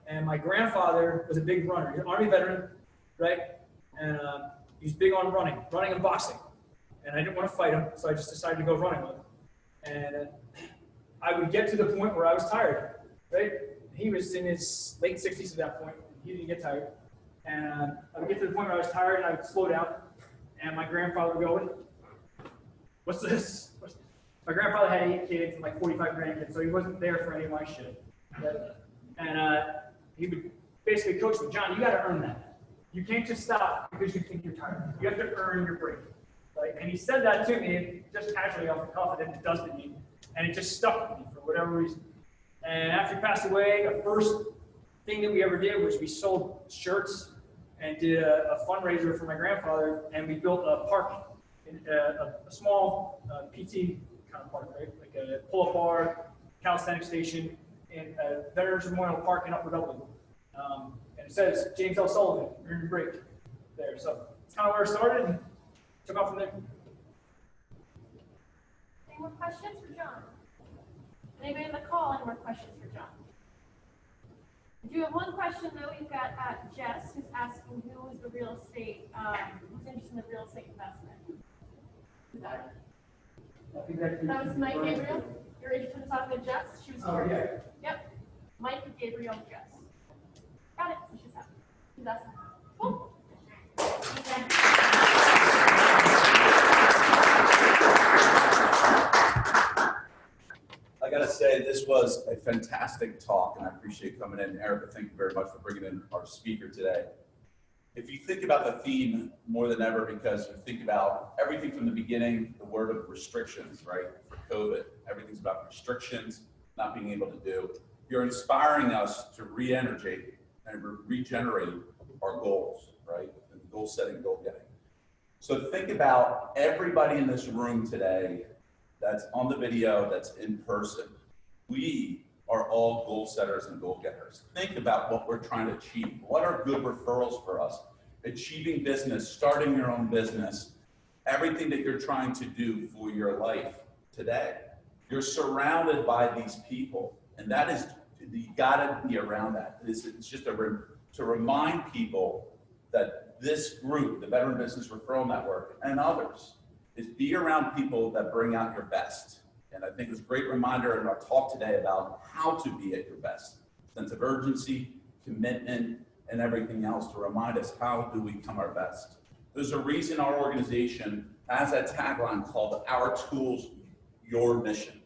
And my grandfather was a big runner. He's an Army veteran, right? And he was big on running and boxing. And I didn't want to fight him, so I just decided to go running with him. And I would get to the point where I was tired, right? He was in his late 60s at that point. He didn't get tired. And I would get to the point where I was tired and I would slow down. And my grandfather would go, what's this? My grandfather had 8 kids and like 45 grandkids, so he wasn't there for any of my shit. And he would basically coach me, John, you got to earn that. You can't just stop because you think you're tired. You have to earn your break. Like, and he said that to me just casually off the cuff, and it does to me. And it just stuck with me for whatever reason. And after he passed away, the first thing that we ever did was we sold shirts and did a fundraiser for my grandfather, and we built a park, a small PT kind of park, right? Like a pull-up bar, calisthenics station, in Veterans Memorial Park in Upper Dublin. And it says James L. Sullivan, earn your break there. So it's kind of where it started and took off from there. Any more questions for John? Anybody in the call, any more questions for John? I do have one question though. We've got Jess who's asking who is the real estate, who's interested in the real estate investment. Who's that? That was Mike Gabriel. You're interested in talking to Jess? She was here. Yeah. Yep. Mike, Gabriel, Jess. Got it. So she's happy. She's asking. Cool. I gotta say, this was a fantastic talk, and I appreciate coming in. Erica, thank you very much for bringing in our speaker today. If you think about the theme more than ever, because you think about everything from the beginning, the word of restrictions, right? For COVID, everything's about restrictions, not being able to do. You're inspiring us to re-energize and regenerate our goals, right? And goal setting, goal getting. So think about everybody in this room today that's on the video, that's in person. We are all goal setters and goal getters. Think about what we're trying to achieve. What are good referrals for us? Achieving business, starting your own business, everything that you're trying to do for your life today. You're surrounded by these people, and that is, you gotta be around that. It's just to remind people that this group, the Veteran Business Referral Network, and others, is be around people that bring out your best. And I think it's a great reminder in our talk today about how to be at your best. Sense of urgency, commitment, and everything else to remind us how do we become our best. There's a reason our organization has a tagline called Our Tools, Your Mission.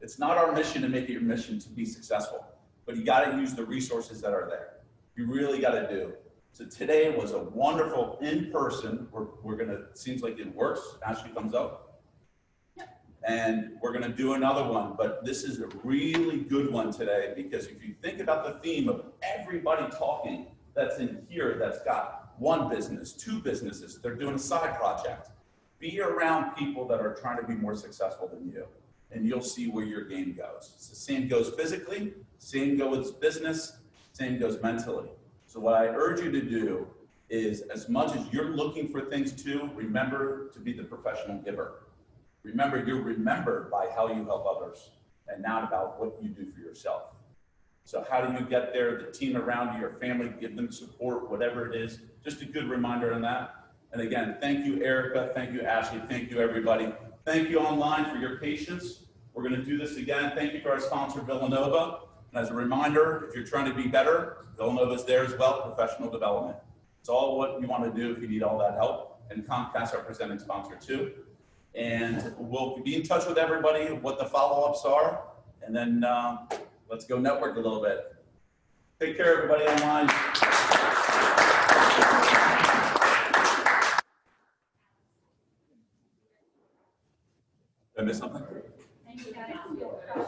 It's not our mission to make it your mission to be successful, but you gotta use the resources that are there. You really gotta do. So today was a wonderful in-person, we're gonna, seems like it works, Ashley thumbs up. And we're gonna do another one, but this is a really good one today because if you think about the theme of everybody talking that's in here that's got one business, 2 businesses, they're doing a side project. Be around people that are trying to be more successful than you, and you'll see where your game goes. So same goes physically, same goes business, same goes mentally. So what I urge you to do is, as much as you're looking for things too, remember to be the professional giver. Remember, you're remembered by how you help others and not about what you do for yourself. So how do you get there? The team around you, your family, give them support, whatever it is. Just a good reminder on that. And again, thank you, Erica. Thank you, Ashley. Thank you, everybody. Thank you online for your patience. We're going to do this again. Thank you to our sponsor, Villanova. And as a reminder, if you're trying to be better, Villanova's there as well, professional development. It's all what you want to do if you need all that help. And Comcast, our presenting sponsor too. And we'll be in touch with everybody, what the follow-ups are. And then let's go network a little bit. Take care, everybody online. Did I miss something?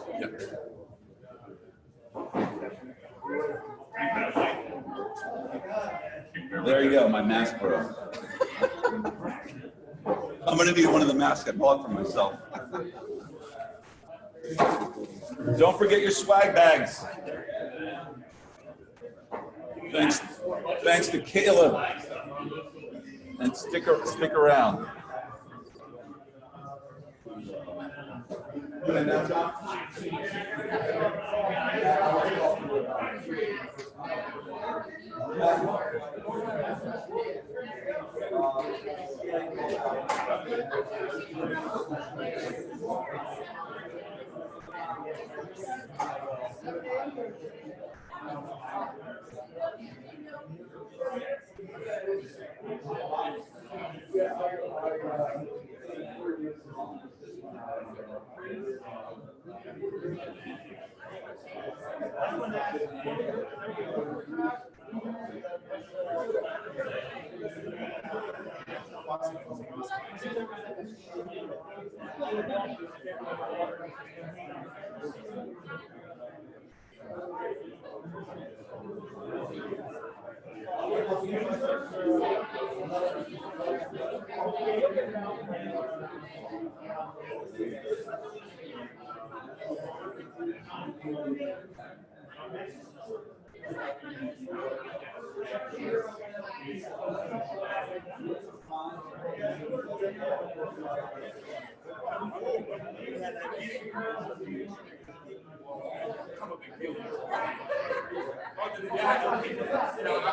Yeah. There you go, my mask broke. I'm going to need one of the masks I bought for myself. Don't forget your swag bags. Thanks to Caleb. And stick around. Doing that, John?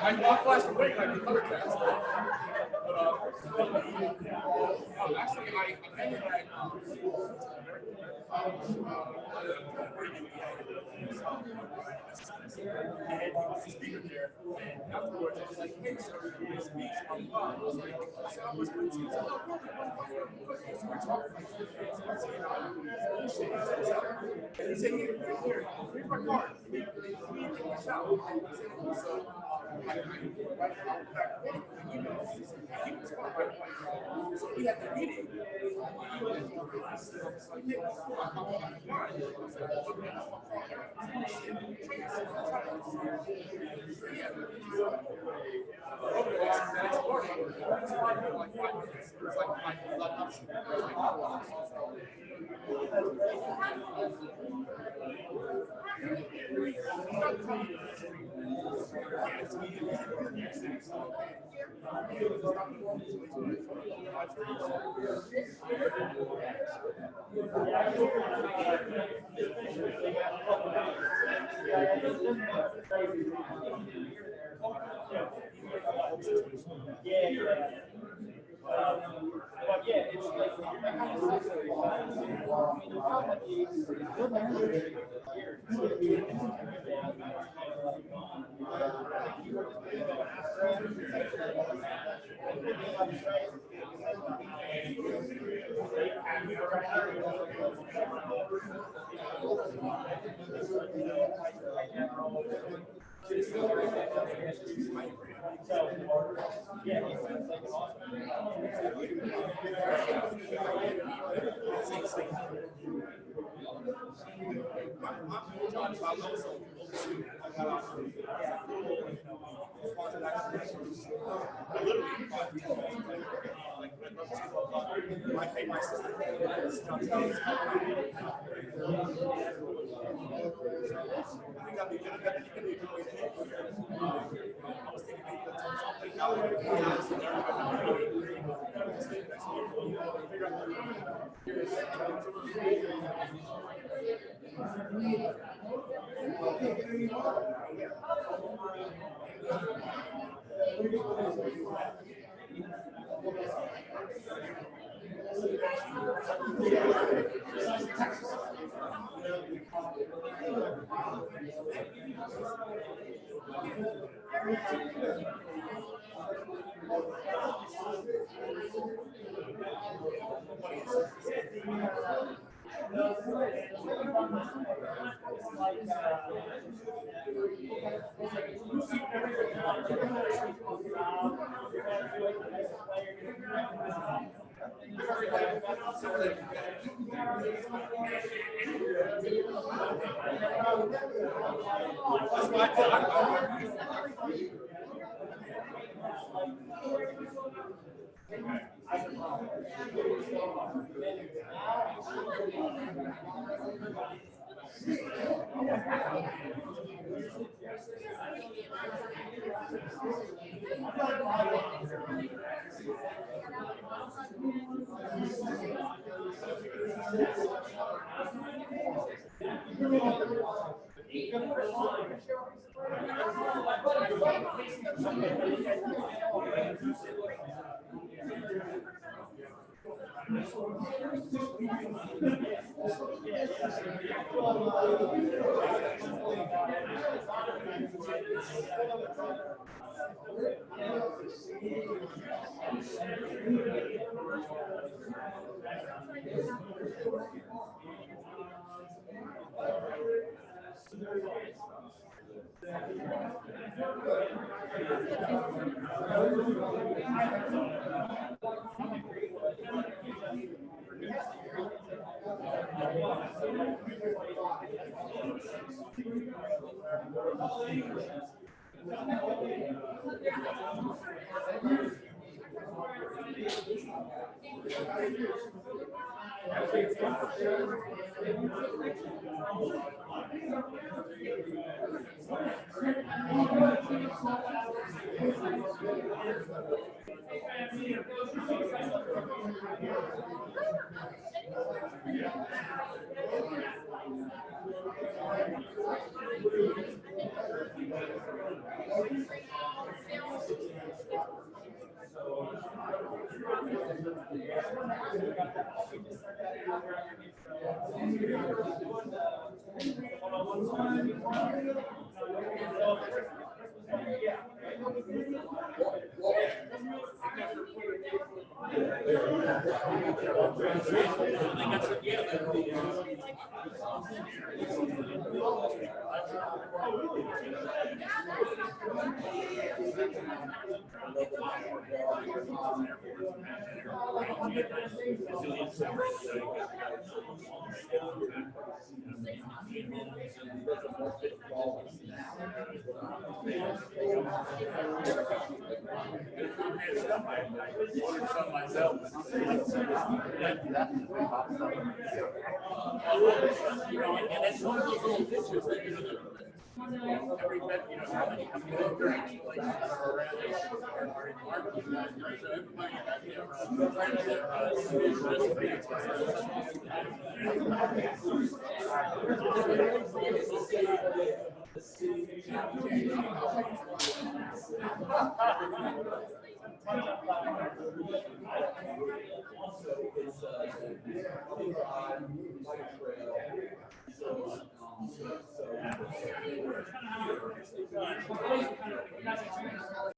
I flashed away like the other cats. Actually, I think that and he was the speaker there, and afterwards I was like, hey, sir, you're doing a speech on the I was like, so I was going to speak. And he said, here, here's my card. So we had the meeting. But yeah, it's like And it's one of those little pictures that every how many programs like are in marketing, so everybody,